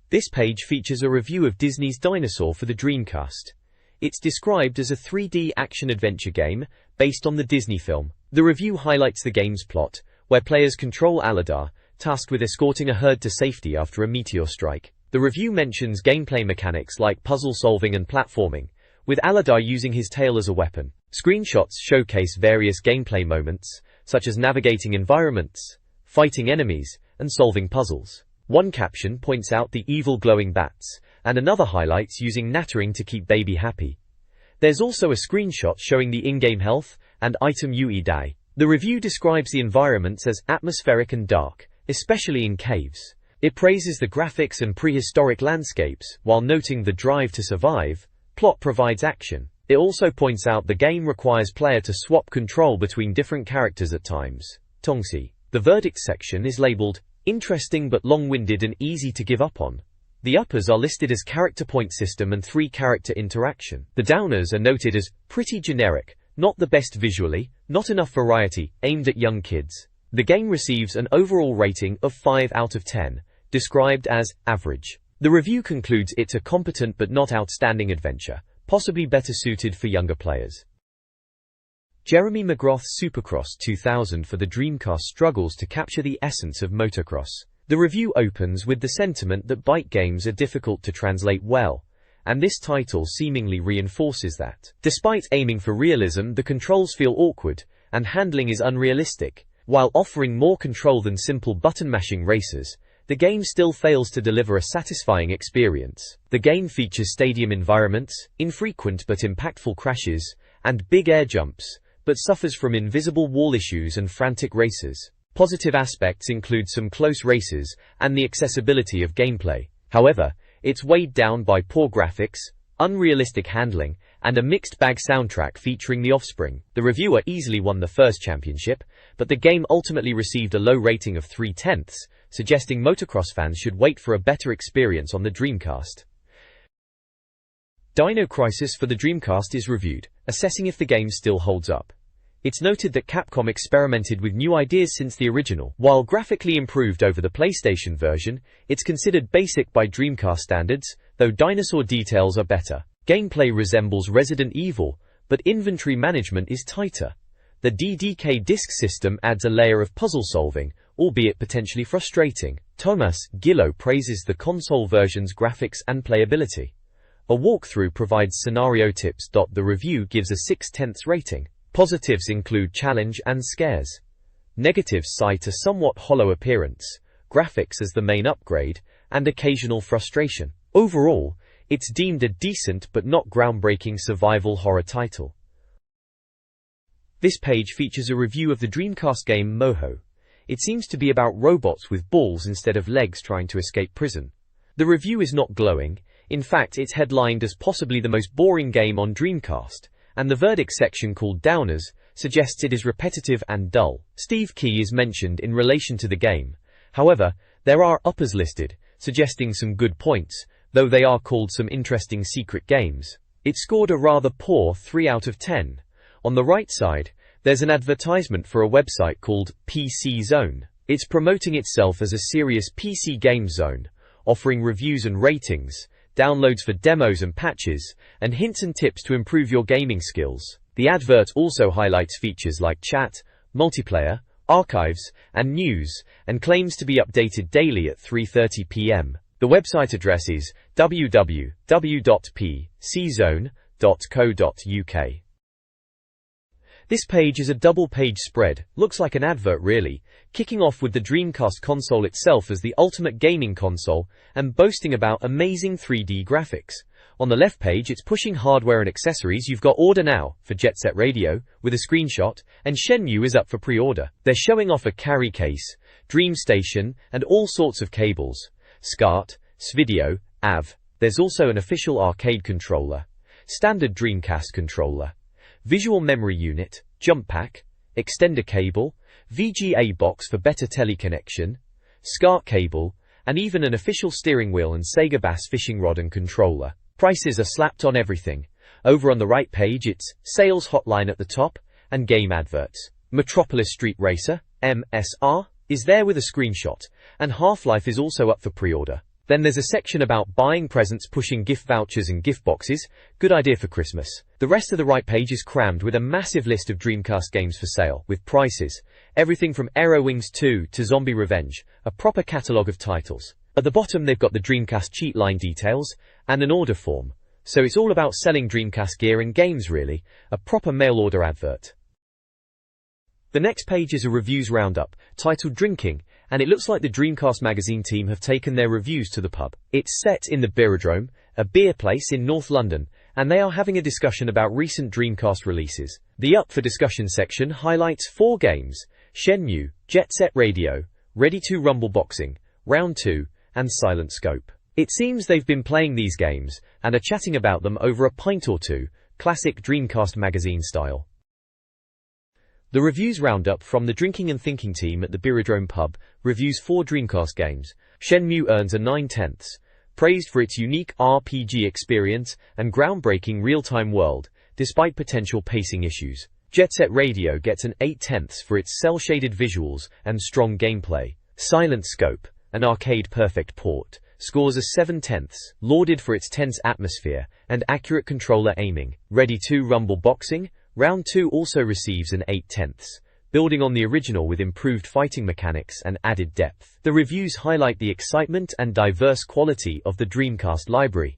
This page features a review of Disney's Dinosaur for the Dreamcast. It's described as a 3D action-adventure game based on the Disney film. The review highlights the game's plot, where players control Aladar, tasked with escorting a herd to safety after a meteor strike. The review mentions gameplay mechanics like puzzle solving and platforming, with Aladar using his tail as a weapon. Screenshots showcase various gameplay moments, such as navigating environments, fighting enemies, and solving puzzles. One caption points out the evil glowing bats, and another highlights using nattering to keep baby happy. There's also a screenshot showing the in-game health and item UE die. The review describes the environments as atmospheric and dark, especially in caves. It praises the graphics and prehistoric landscapes, while noting the drive to survive. Plot provides action. It also points out the game requires player to swap control between different characters at times. Tongsi. The verdict section is labeled interesting but long-winded and easy to give up on. The uppers are listed as character point system and 3-character interaction. The downers are noted as pretty generic, not the best visually, not enough variety, aimed at young kids. The game receives an overall rating of 5 out of 10, described as average. The review concludes it's a competent but not outstanding adventure, possibly better suited for younger players. Jeremy McGrath's Supercross 2000 for the Dreamcast struggles to capture the essence of motocross. The review opens with the sentiment that bike games are difficult to translate well, and this title seemingly reinforces that. Despite aiming for realism, the controls feel awkward, and handling is unrealistic. While offering more control than simple button-mashing races, the game still fails to deliver a satisfying experience. The game features stadium environments, infrequent but impactful crashes, and big air jumps, but suffers from invisible wall issues and frantic races. Positive aspects include some close races and the accessibility of gameplay. However, it's weighed down by poor graphics, unrealistic handling, and a mixed-bag soundtrack featuring The Offspring. The reviewer easily won the first championship, but the game ultimately received a low rating of 3/10, suggesting motocross fans should wait for a better experience on the Dreamcast. Dino Crisis for the Dreamcast is reviewed, assessing if the game still holds up. It's noted that Capcom experimented with new ideas since the original. While graphically improved over the PlayStation version, it's considered basic by Dreamcast standards, though dinosaur details are better. Gameplay resembles Resident Evil, but inventory management is tighter. The DDK disc system adds a layer of puzzle solving, albeit potentially frustrating. Thomas Gillow praises the console version's graphics and playability. A walkthrough provides scenario tips. The review gives a 6/10 rating. Positives include challenge and scares. Negatives cite a somewhat hollow appearance, graphics as the main upgrade, and occasional frustration. Overall, it's deemed a decent but not groundbreaking survival horror title. This page features a review of the Dreamcast game Moho. It seems to be about robots with balls instead of legs trying to escape prison. The review is not glowing. In fact, it's headlined as possibly the most boring game on Dreamcast, and the verdict section called Downers suggests it is repetitive and dull. Steve Key is mentioned in relation to the game. However, there are uppers listed, suggesting some good points, though they are called some interesting secret games. It scored a rather poor 3 out of 10. On the right side, there's an advertisement for a website called PC Zone. It's promoting itself as a serious PC game zone, offering reviews and ratings, downloads for demos and patches, and hints and tips to improve your gaming skills. The advert also highlights features like chat, multiplayer, archives, and news, and claims to be updated daily at 3:30 p.m. The website address is www.pczone.co.uk. This page is a double-page spread, looks like an advert really, kicking off with the Dreamcast console itself as the ultimate gaming console and boasting about amazing 3D graphics. On the left page it's pushing hardware and accessories. You've got order now for Jet Set Radio, with a screenshot, and Shenmue is up for pre-order. They're showing off a carry case, Dream Station, and all sorts of cables. SCART, SVideo, AV. There's also an official arcade controller, standard Dreamcast controller, visual memory unit, jump pack, extender cable, VGA box for better teleconnection, SCART cable, and even an official steering wheel and SEGA Bass fishing rod and controller. Prices are slapped on everything, Over on the right page it's Sales Hotline at the top, and game adverts. Metropolis Street Racer, MSR, is there with a screenshot, and Half-Life is also up for pre-order. Then there's a section about buying presents, pushing gift vouchers and gift boxes. Good idea for Christmas. The rest of the right page is crammed with a massive list of Dreamcast games for sale, with prices. Everything from Aero Wings 2 to Zombie Revenge, a proper catalogue of titles. At the bottom they've got the Dreamcast cheat line details, and an order form. So it's all about selling Dreamcast gear and games really, a proper mail order advert. The next page is a reviews roundup, titled Drinking, and it looks like the Dreamcast Magazine team have taken their reviews to the pub. It's set in the Beerodrome, a beer place in North London, and they are having a discussion about recent Dreamcast releases. The Up for Discussion section highlights 4 games: Shenmue, Jet Set Radio, Ready to Rumble Boxing, Round 2, and Silent Scope. It seems they've been playing these games, and are chatting about them over a pint or two, classic Dreamcast Magazine style. The reviews roundup from the Drinking and Thinking team at the Beerodrome pub reviews 4 Dreamcast games. Shenmue earns a 9/10, praised for its unique RPG experience and groundbreaking real-time world, despite potential pacing issues. Jet Set Radio gets an 8/10 for its cel-shaded visuals and strong gameplay. Silent Scope, an arcade-perfect port, scores a 7/10, lauded for its tense atmosphere and accurate controller aiming. Ready to Rumble Boxing, Round 2 also receives an 8/10, building on the original with improved fighting mechanics and added depth. The reviews highlight the excitement and diverse quality of the Dreamcast library.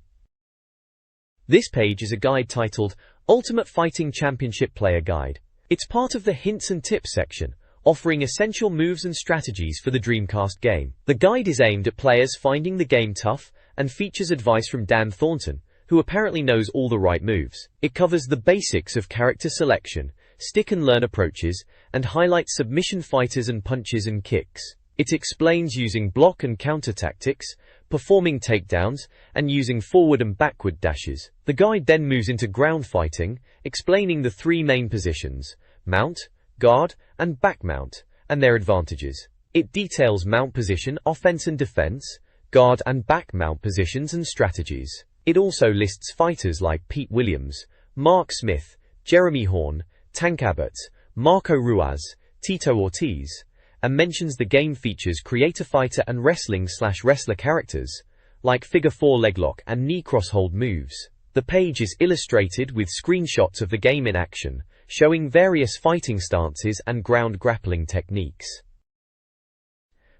This page is a guide titled Ultimate Fighting Championship Player Guide. It's part of the Hints and Tips section, offering essential moves and strategies for the Dreamcast game. The guide is aimed at players finding the game tough and features advice from Dan Thornton, who apparently knows all the right moves. It covers the basics of character selection, stick-and-learn approaches, and highlights submission fighters and punches and kicks. It explains using block and counter tactics, performing takedowns, and using forward and backward dashes. The guide then moves into ground fighting, explaining the 3 main positions: mount, guard, and back mount, and their advantages. It details mount position, offense and defense, guard and back mount positions and strategies. It also lists fighters like Pete Williams, Mark Smith, Jeremy Horn, Tank Abbott, Marco Ruiz, Tito Ortiz, and mentions the game features creator fighter and wrestling/wrestler characters, like figure 4 leglock and knee cross-hold moves. The page is illustrated with screenshots of the game in action, showing various fighting stances and ground grappling techniques.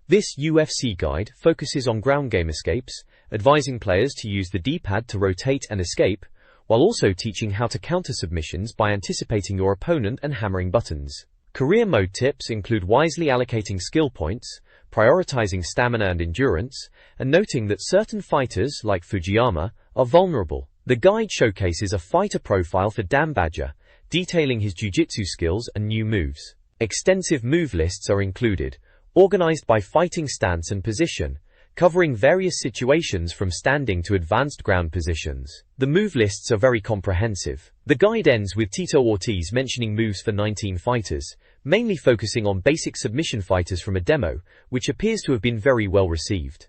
This UFC guide focuses on ground game escapes, advising players to use the D-pad to rotate and escape, while also teaching how to counter submissions by anticipating your opponent and hammering buttons. Career mode tips include wisely allocating skill points, prioritizing stamina and endurance, and noting that certain fighters, like Fujiyama, are vulnerable. The guide showcases a fighter profile for Dan Badger, detailing his jiu-jitsu skills and new moves. Extensive move lists are included, organized by fighting stance and position, covering various situations from standing to advanced ground positions. The move lists are very comprehensive. The guide ends with Tito Ortiz mentioning moves for 19 fighters, mainly focusing on basic submission fighters from a demo, which appears to have been very well received.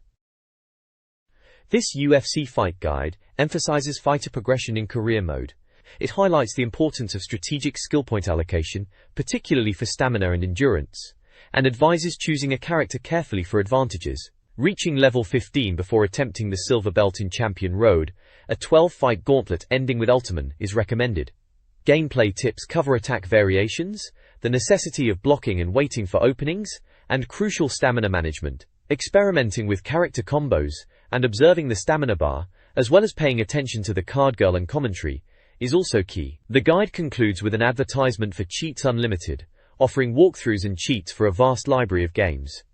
This UFC fight guide emphasizes fighter progression in career mode. It highlights the importance of strategic skill point allocation, particularly for stamina and endurance, and advises choosing a character carefully for advantages. Reaching level 15 before attempting the silver belt in Champion Road, a 12-fight gauntlet ending with Ultiman, is recommended. Gameplay tips cover attack variations, the necessity of blocking and waiting for openings, and crucial stamina management. Experimenting with character combos and observing the stamina bar, as well as paying attention to the card girl and commentary, is also key. The guide concludes with an advertisement for Cheats Unlimited, offering walkthroughs and cheats for a vast library of games.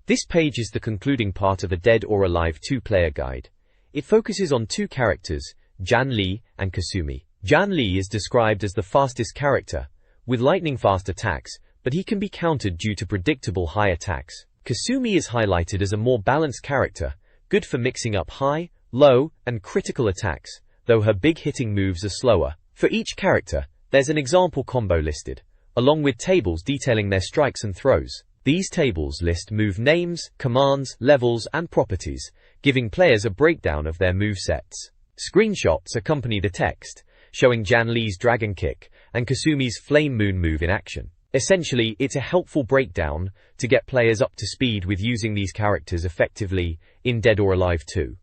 This page is the concluding part of a Dead or Alive 2-player guide. It focuses on 2 characters, Jan Lee and Kasumi. Jan Lee is described as the fastest character, with lightning-fast attacks, but he can be countered due to predictable high attacks. Kasumi is highlighted as a more balanced character, good for mixing up high, low, and critical attacks, though her big-hitting moves are slower. For each character, there's an example combo listed, along with tables detailing their strikes and throws. These tables list move names, commands, levels, and properties, giving players a breakdown of their movesets. Screenshots accompany the text, showing Jan Lee's Dragon Kick and Kasumi's Flame Moon move in action. Essentially, it's a helpful breakdown to get players up to speed with using these characters effectively in Dead or Alive 2.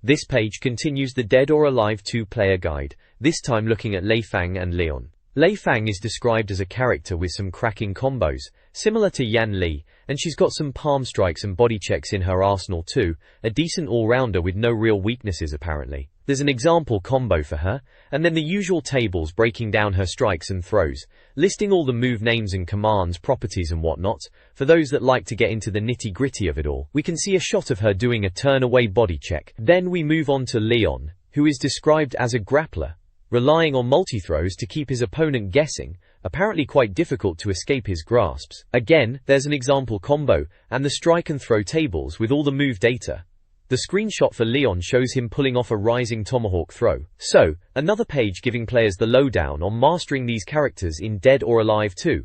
This page continues the Dead or Alive 2 player guide, this time looking at Lei Fang and Leon. Lei Fang is described as a character with some cracking combos, similar to Yan Li, and she's got some palm strikes and body checks in her arsenal too, a decent all-rounder with no real weaknesses apparently. There's an example combo for her, and then the usual tables breaking down her strikes and throws, listing all the move names and commands, properties and whatnot. For those that like to get into the nitty-gritty of it all, we can see a shot of her doing a turn-away body check. Then we move on to Leon, who is described as a grappler, relying on multi-throws to keep his opponent guessing, apparently quite difficult to escape his grasps. Again, there's an example combo, and the strike and throw tables with all the move data. The screenshot for Leon shows him pulling off a rising tomahawk throw. So, another page giving players the lowdown on mastering these characters in Dead or Alive 2.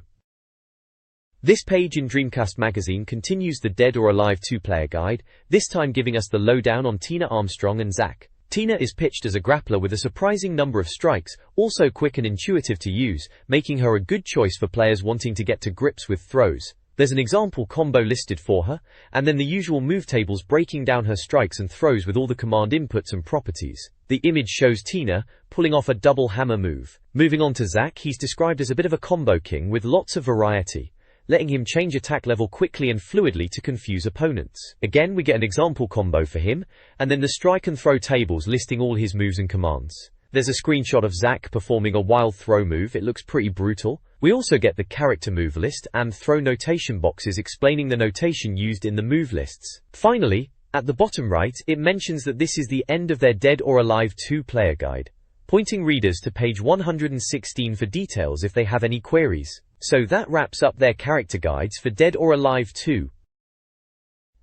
This page in Dreamcast Magazine continues the Dead or Alive 2 player guide, this time giving us the lowdown on Tina Armstrong and Zack. Tina is pitched as a grappler with a surprising number of strikes, also quick and intuitive to use, making her a good choice for players wanting to get to grips with throws. There's an example combo listed for her, and then the usual move tables breaking down her strikes and throws with all the command inputs and properties. The image shows Tina pulling off a double hammer move. Moving on to Zack, he's described as a bit of a combo king with lots of variety, letting him change attack level quickly and fluidly to confuse opponents. Again, we get an example combo for him, and then the strike and throw tables listing all his moves and commands. There's a screenshot of Zack performing a wild throw move. It looks pretty brutal. We also get the character move list and throw notation boxes explaining the notation used in the move lists. Finally, at the bottom right, it mentions that this is the end of their Dead or Alive 2 player guide, pointing readers to page 116 for details if they have any queries. So that wraps up their character guides for Dead or Alive 2.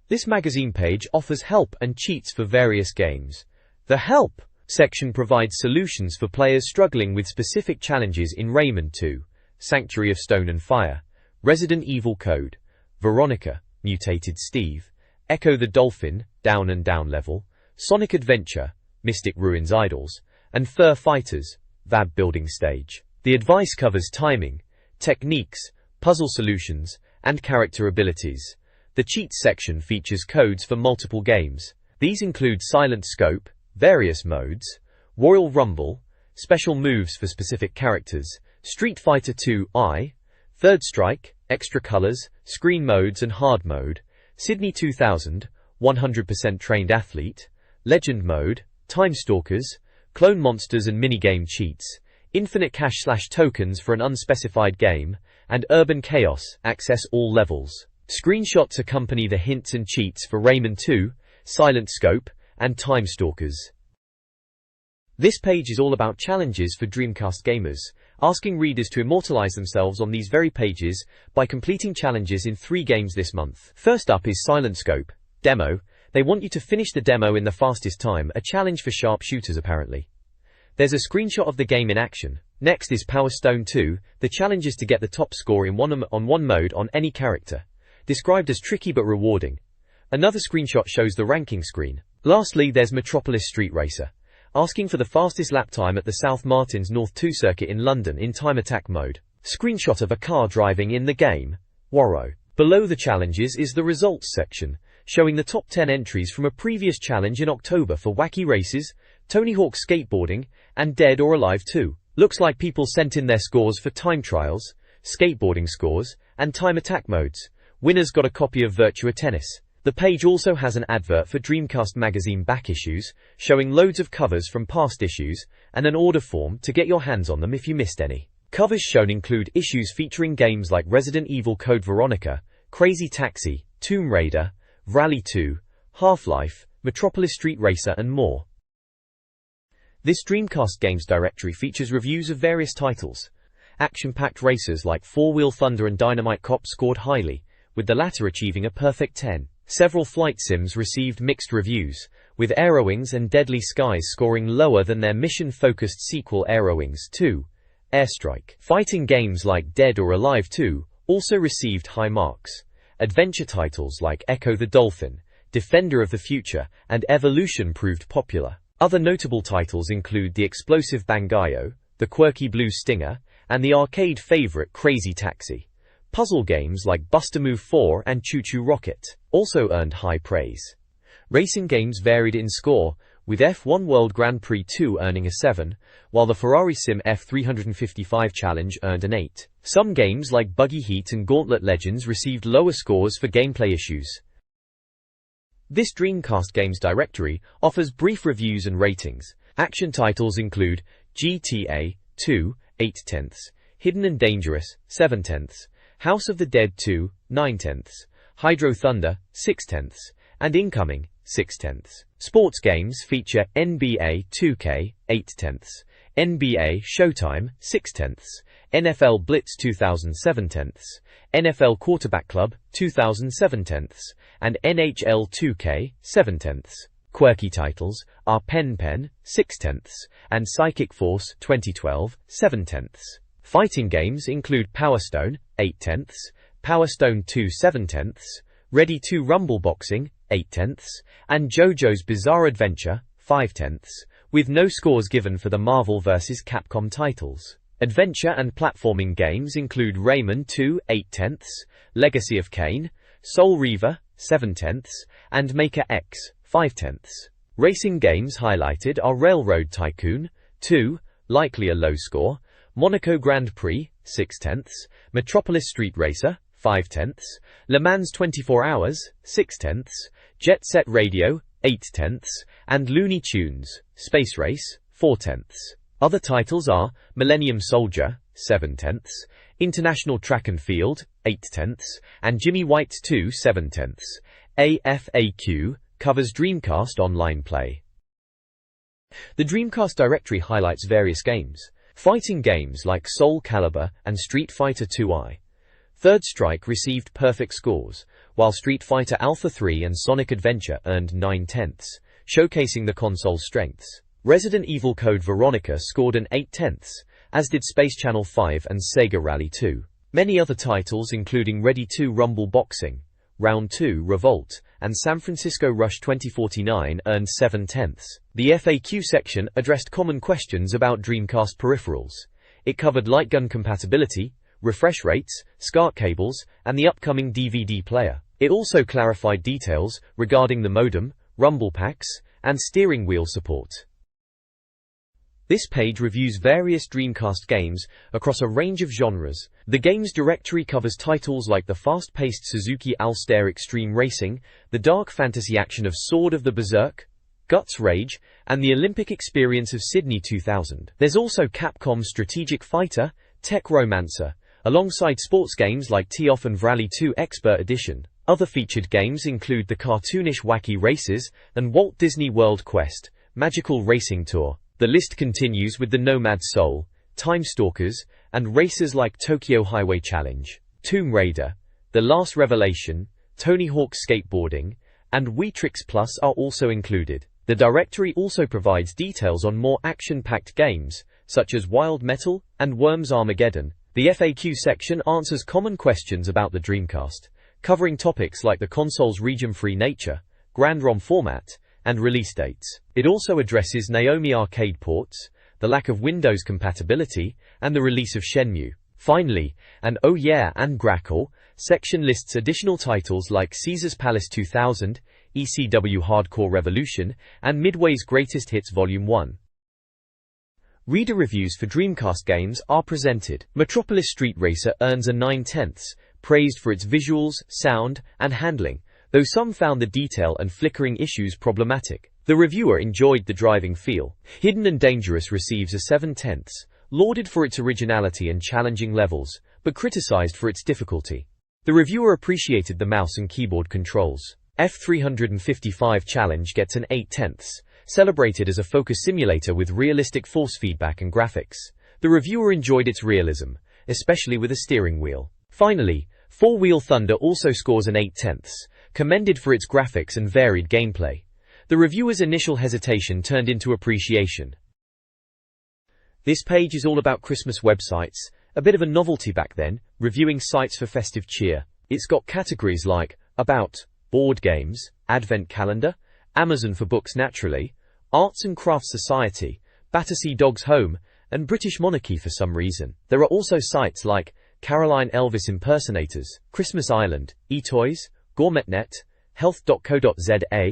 This magazine page offers help and cheats for various games. The Help section provides solutions for players struggling with specific challenges in Rayman 2, Sanctuary of Stone and Fire, Resident Evil Code, Veronica, Mutated Steve, Echo the Dolphin, Down and Down Level, Sonic Adventure, Mystic Ruins Idols, and Fur Fighters, VAB Building Stage. The advice covers timing, techniques, puzzle solutions, and character abilities. The Cheats section features codes for multiple games. These include Silent Scope, various modes, Royal Rumble, special moves for specific characters, Street Fighter 2 I, Third Strike, extra colors, screen modes and hard mode, Sydney 2000, 100% trained athlete, Legend mode, Time Stalkers, Clone Monsters and minigame cheats, Infinite Cash/tokens for an unspecified game, and Urban Chaos, access all levels. Screenshots accompany the hints and cheats for Rayman 2, Silent Scope, and Time Stalkers. This page is all about challenges for Dreamcast gamers, asking readers to immortalize themselves on these very pages by completing challenges in 3 games this month. First up is Silent Scope, Demo. They want you to finish the demo in the fastest time, a challenge for sharpshooters apparently. There's a screenshot of the game in action. Next is Power Stone 2, the challenge is to get the top score in one mode on any character. Described as tricky but rewarding. Another screenshot shows the ranking screen. Lastly, there's Metropolis Street Racer, asking for the fastest lap time at the South Martins North 2 circuit in London in time attack mode. Screenshot of a car driving in the game. Warrow. Below the challenges is the results section, showing the top 10 entries from a previous challenge in October for Wacky Races, Tony Hawk Skateboarding, and Dead or Alive 2. Looks like people sent in their scores for time trials, skateboarding scores, and time attack modes. Winners got a copy of Virtua Tennis. The page also has an advert for Dreamcast Magazine back issues, showing loads of covers from past issues, and an order form to get your hands on them if you missed any. Covers shown include issues featuring games like Resident Evil Code Veronica, Crazy Taxi, Tomb Raider, Rally 2, Half-Life, Metropolis Street Racer and more. This Dreamcast games directory features reviews of various titles. Action-packed racers like Four Wheel Thunder and Dynamite Cop scored highly, with the latter achieving a perfect 10. Several flight sims received mixed reviews, with Aerowings and Deadly Skies scoring lower than their mission-focused sequel Aerowings 2, Airstrike. Fighting games like Dead or Alive 2 also received high marks. Adventure titles like Echo the Dolphin, Defender of the Future, and Evolution proved popular. Other notable titles include the explosive Bangayo, the quirky Blue Stinger, and the arcade favorite Crazy Taxi. Puzzle games like Bust-A-Move 4 and Choo Choo Rocket also earned high praise. Racing games varied in score, with F1 World Grand Prix 2 earning a 7, while the Ferrari Sim F355 Challenge earned an 8. Some games like Buggy Heat and Gauntlet Legends received lower scores for gameplay issues. This Dreamcast games directory offers brief reviews and ratings. Action titles include GTA 2, 8/10, Hidden and Dangerous, 7/10, House of the Dead 2, 9/10, Hydro Thunder, 6/10, and Incoming, 6/10. Sports games feature NBA 2K, 8/10, NBA Showtime, 6/10, NFL Blitz 2007/10, NFL Quarterback Club, 2007/10, and NHL 2K, 7/10. Quirky titles are Pen Pen, 6/10, and Psychic Force 2012, 7/10. Fighting games include Power Stone, 8/10, Power Stone 2, 7/10, Ready 2 Rumble Boxing, 8/10, and JoJo's Bizarre Adventure, 5/10, with no scores given for the Marvel vs. Capcom titles. Adventure and platforming games include Rayman 2, 8/10, Legacy of Kain, Soul Reaver, 7/10, and Maker X, 5/10. Racing games highlighted are Railroad Tycoon 2, likely a low score, Monaco Grand Prix, 6/10, Metropolis Street Racer, 5/10, Le Mans 24 Hours, 6/10, Jet Set Radio, 8/10, and Looney Tunes, Space Race, 4/10. Other titles are Millennium Soldier, 7/10, International Track and Field, 8/10, and Jimmy White's 2, 7/10. AFAQ covers Dreamcast Online play. The Dreamcast directory highlights various games. Fighting games like Soul Calibur and Street Fighter II. Third Strike received perfect scores, while Street Fighter Alpha 3 and Sonic Adventure earned 9/10, showcasing the console's strengths. Resident Evil Code Veronica scored an 8/10, as did Space Channel 5 and Sega Rally 2. Many other titles including Ready 2 Rumble Boxing, Round 2 Revolt, and San Francisco Rush 2049 earned 7/10. The FAQ section addressed common questions about Dreamcast peripherals. It covered light gun compatibility, refresh rates, SCART cables, and the upcoming DVD player. It also clarified details regarding the modem, rumble packs, and steering wheel support. This page reviews various Dreamcast games across a range of genres. The games directory covers titles like the fast-paced Suzuki All-Star Extreme Racing, the dark fantasy action of Sword of the Berserk, Guts Rage, and the Olympic experience of Sydney 2000. There's also Capcom's Strategic Fighter, Tech Romancer, alongside sports games like Tee-Off and Rally 2 Expert Edition. Other featured games include the cartoonish Wacky Races and Walt Disney World Quest, Magical Racing Tour. The list continues with the Nomad Soul, Time Stalkers, and races like Tokyo Highway Challenge, Tomb Raider, The Last Revelation, Tony Hawk's Skateboarding, and Weetrix Plus are also included. The directory also provides details on more action-packed games, such as Wild Metal and Worms Armageddon. The FAQ section answers common questions about the Dreamcast, covering topics like the console's region-free nature, Grand ROM format, and release dates. It also addresses Naomi arcade ports, the lack of Windows compatibility, and the release of Shenmue. Finally, an Oh Yeah and Grackle section lists additional titles like Caesar's Palace 2000, ECW Hardcore Revolution, and Midway's Greatest Hits Volume 1. Reader reviews for Dreamcast games are presented. Metropolis Street Racer earns a 9/10, praised for its visuals, sound, and handling, though some found the detail and flickering issues problematic. The reviewer enjoyed the driving feel. Hidden and Dangerous receives a 7/10, lauded for its originality and challenging levels, but criticized for its difficulty. The reviewer appreciated the mouse and keyboard controls. F355 Challenge gets an 8/10, celebrated as a focus simulator with realistic force feedback and graphics. The reviewer enjoyed its realism, especially with a steering wheel. Finally, Four Wheel Thunder also scores an 8/10, commended for its graphics and varied gameplay. The reviewer's initial hesitation turned into appreciation. This page is all about Christmas websites, a bit of a novelty back then, reviewing sites for festive cheer. It's got categories like About, Board Games, Advent Calendar, Amazon for Books naturally, Arts and Crafts Society, Battersea Dogs Home, and British Monarchy for some reason. There are also sites like Caroline Elvis Impersonators, Christmas Island, eToys, GourmetNet, Health.co.za,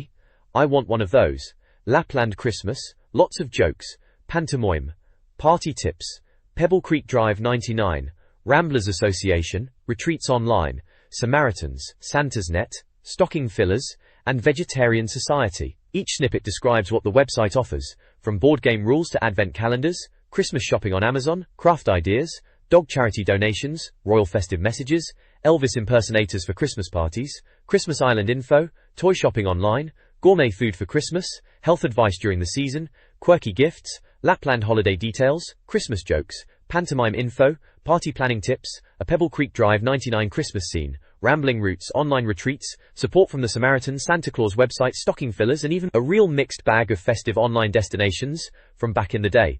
I Want One of Those, Lapland Christmas, Lots of Jokes, Pantomime, Party Tips, Pebble Creek Drive 99, Ramblers Association, Retreats Online, Samaritans, Santa's Net, Stocking Fillers, and Vegetarian Society. Each snippet describes what the website offers, from board game rules to advent calendars, Christmas shopping on Amazon, craft ideas, dog charity donations, royal festive messages, Elvis impersonators for Christmas parties, Christmas Island info, toy shopping online, gourmet food for Christmas, health advice during the season, quirky gifts, Lapland holiday details, Christmas jokes, pantomime info, party planning tips, a Pebble Creek Drive 99 Christmas scene, rambling routes, online retreats, support from the Samaritans, Santa Claus website, stocking fillers, and even a real mixed bag of festive online destinations from back in the day.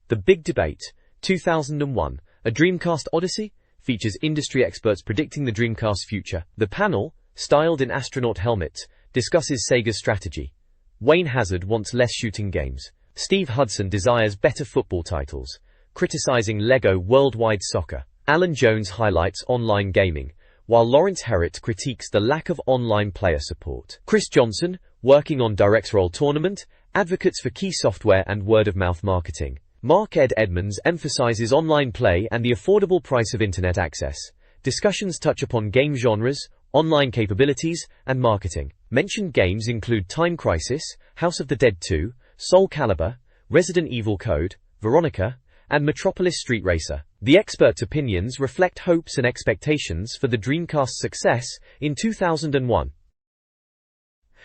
The Big Debate, 2001, A Dreamcast Odyssey, features industry experts predicting the Dreamcast's future. The panel, styled in astronaut helmets, discusses Sega's strategy. Wayne Hazard wants less shooting games. Steve Hudson desires better football titles, criticizing LEGO Worldwide Soccer. Alan Jones highlights online gaming, while Lawrence Herritt critiques the lack of online player support. Chris Johnson, working on Directs Roll Tournament, advocates for key software and word-of-mouth marketing. Mark Ed Edmonds emphasizes online play and the affordable price of internet access. Discussions touch upon game genres, online capabilities, and marketing. Mentioned games include Time Crisis, House of the Dead 2, Soul Calibur, Resident Evil Code, Veronica, and Metropolis Street Racer. The experts' opinions reflect hopes and expectations for the Dreamcast's success in 2001.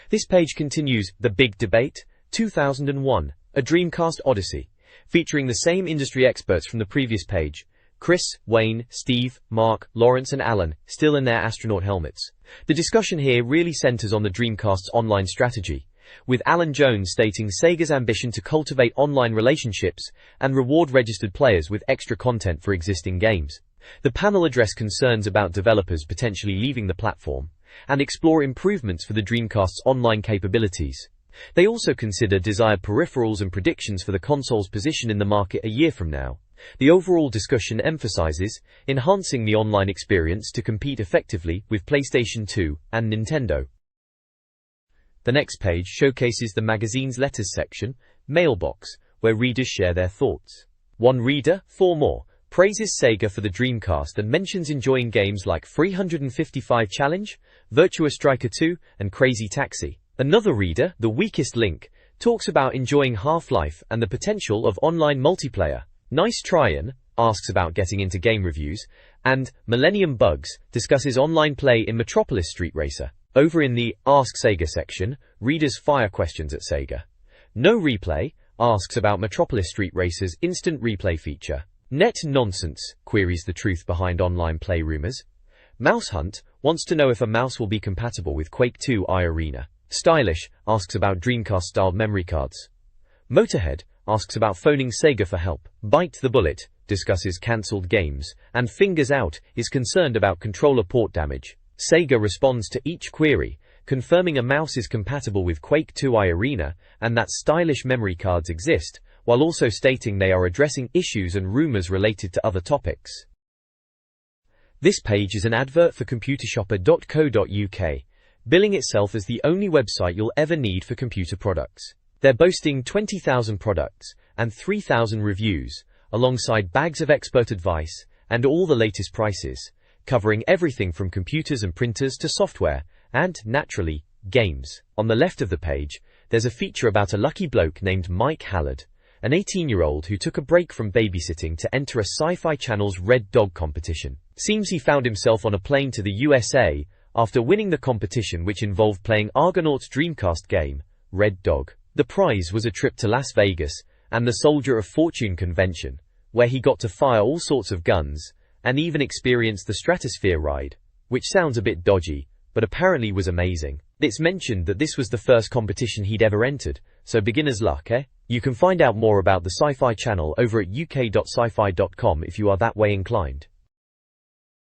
This page continues The Big Debate, 2001, A Dreamcast Odyssey, featuring the same industry experts from the previous page. Chris, Wayne, Steve, Mark, Lawrence, and Alan, still in their astronaut helmets. The discussion here really centers on the Dreamcast's online strategy, with Alan Jones stating Sega's ambition to cultivate online relationships and reward registered players with extra content for existing games. The panel addressed concerns about developers potentially leaving the platform and explore improvements for the Dreamcast's online capabilities. They also consider desired peripherals and predictions for the console's position in the market a year from now. The overall discussion emphasizes enhancing the online experience to compete effectively with PlayStation 2 and Nintendo. The next page showcases the magazine's letters section, Mailbox, where readers share their thoughts. One reader, 4 more, praises Sega for the Dreamcast and mentions enjoying games like 355 Challenge, Virtua Striker 2, and Crazy Taxi. Another reader, The Weakest Link, talks about enjoying Half-Life and the potential of online multiplayer. Nice Tryon asks about getting into game reviews, and Millennium Bugs discusses online play in Metropolis Street Racer. Over in the Ask Sega section, readers fire questions at Sega. No Replay asks about Metropolis Street Racer's instant replay feature. Net Nonsense queries the truth behind online play rumors. Mouse Hunt wants to know if a mouse will be compatible with Quake 2 iArena. Stylish asks about Dreamcast-styled memory cards. Motorhead asks about phoning Sega for help. Bite the Bullet discusses cancelled games, and Fingers Out is concerned about controller port damage. Sega responds to each query, confirming a mouse is compatible with Quake 2 iArena and that stylish memory cards exist, while also stating they are addressing issues and rumors related to other topics. This page is an advert for computershopper.co.uk, billing itself as the only website you'll ever need for computer products. They're boasting 20,000 products and 3,000 reviews, alongside bags of expert advice and all the latest prices, covering everything from computers and printers to software, and, naturally, games. On the left of the page, there's a feature about a lucky bloke named Mike Hallard, an 18-year-old who took a break from babysitting to enter a Sci-Fi Channel's Red Dog competition. Seems he found himself on a plane to the USA after winning the competition, which involved playing Argonaut's Dreamcast game, Red Dog. The prize was a trip to Las Vegas and the Soldier of Fortune convention, where he got to fire all sorts of guns, and even experienced the Stratosphere ride, which sounds a bit dodgy, but apparently was amazing. It's mentioned that this was the first competition he'd ever entered, so beginner's luck, eh? You can find out more about the Sci-Fi Channel over at uk.sci-fi.com if you are that way inclined.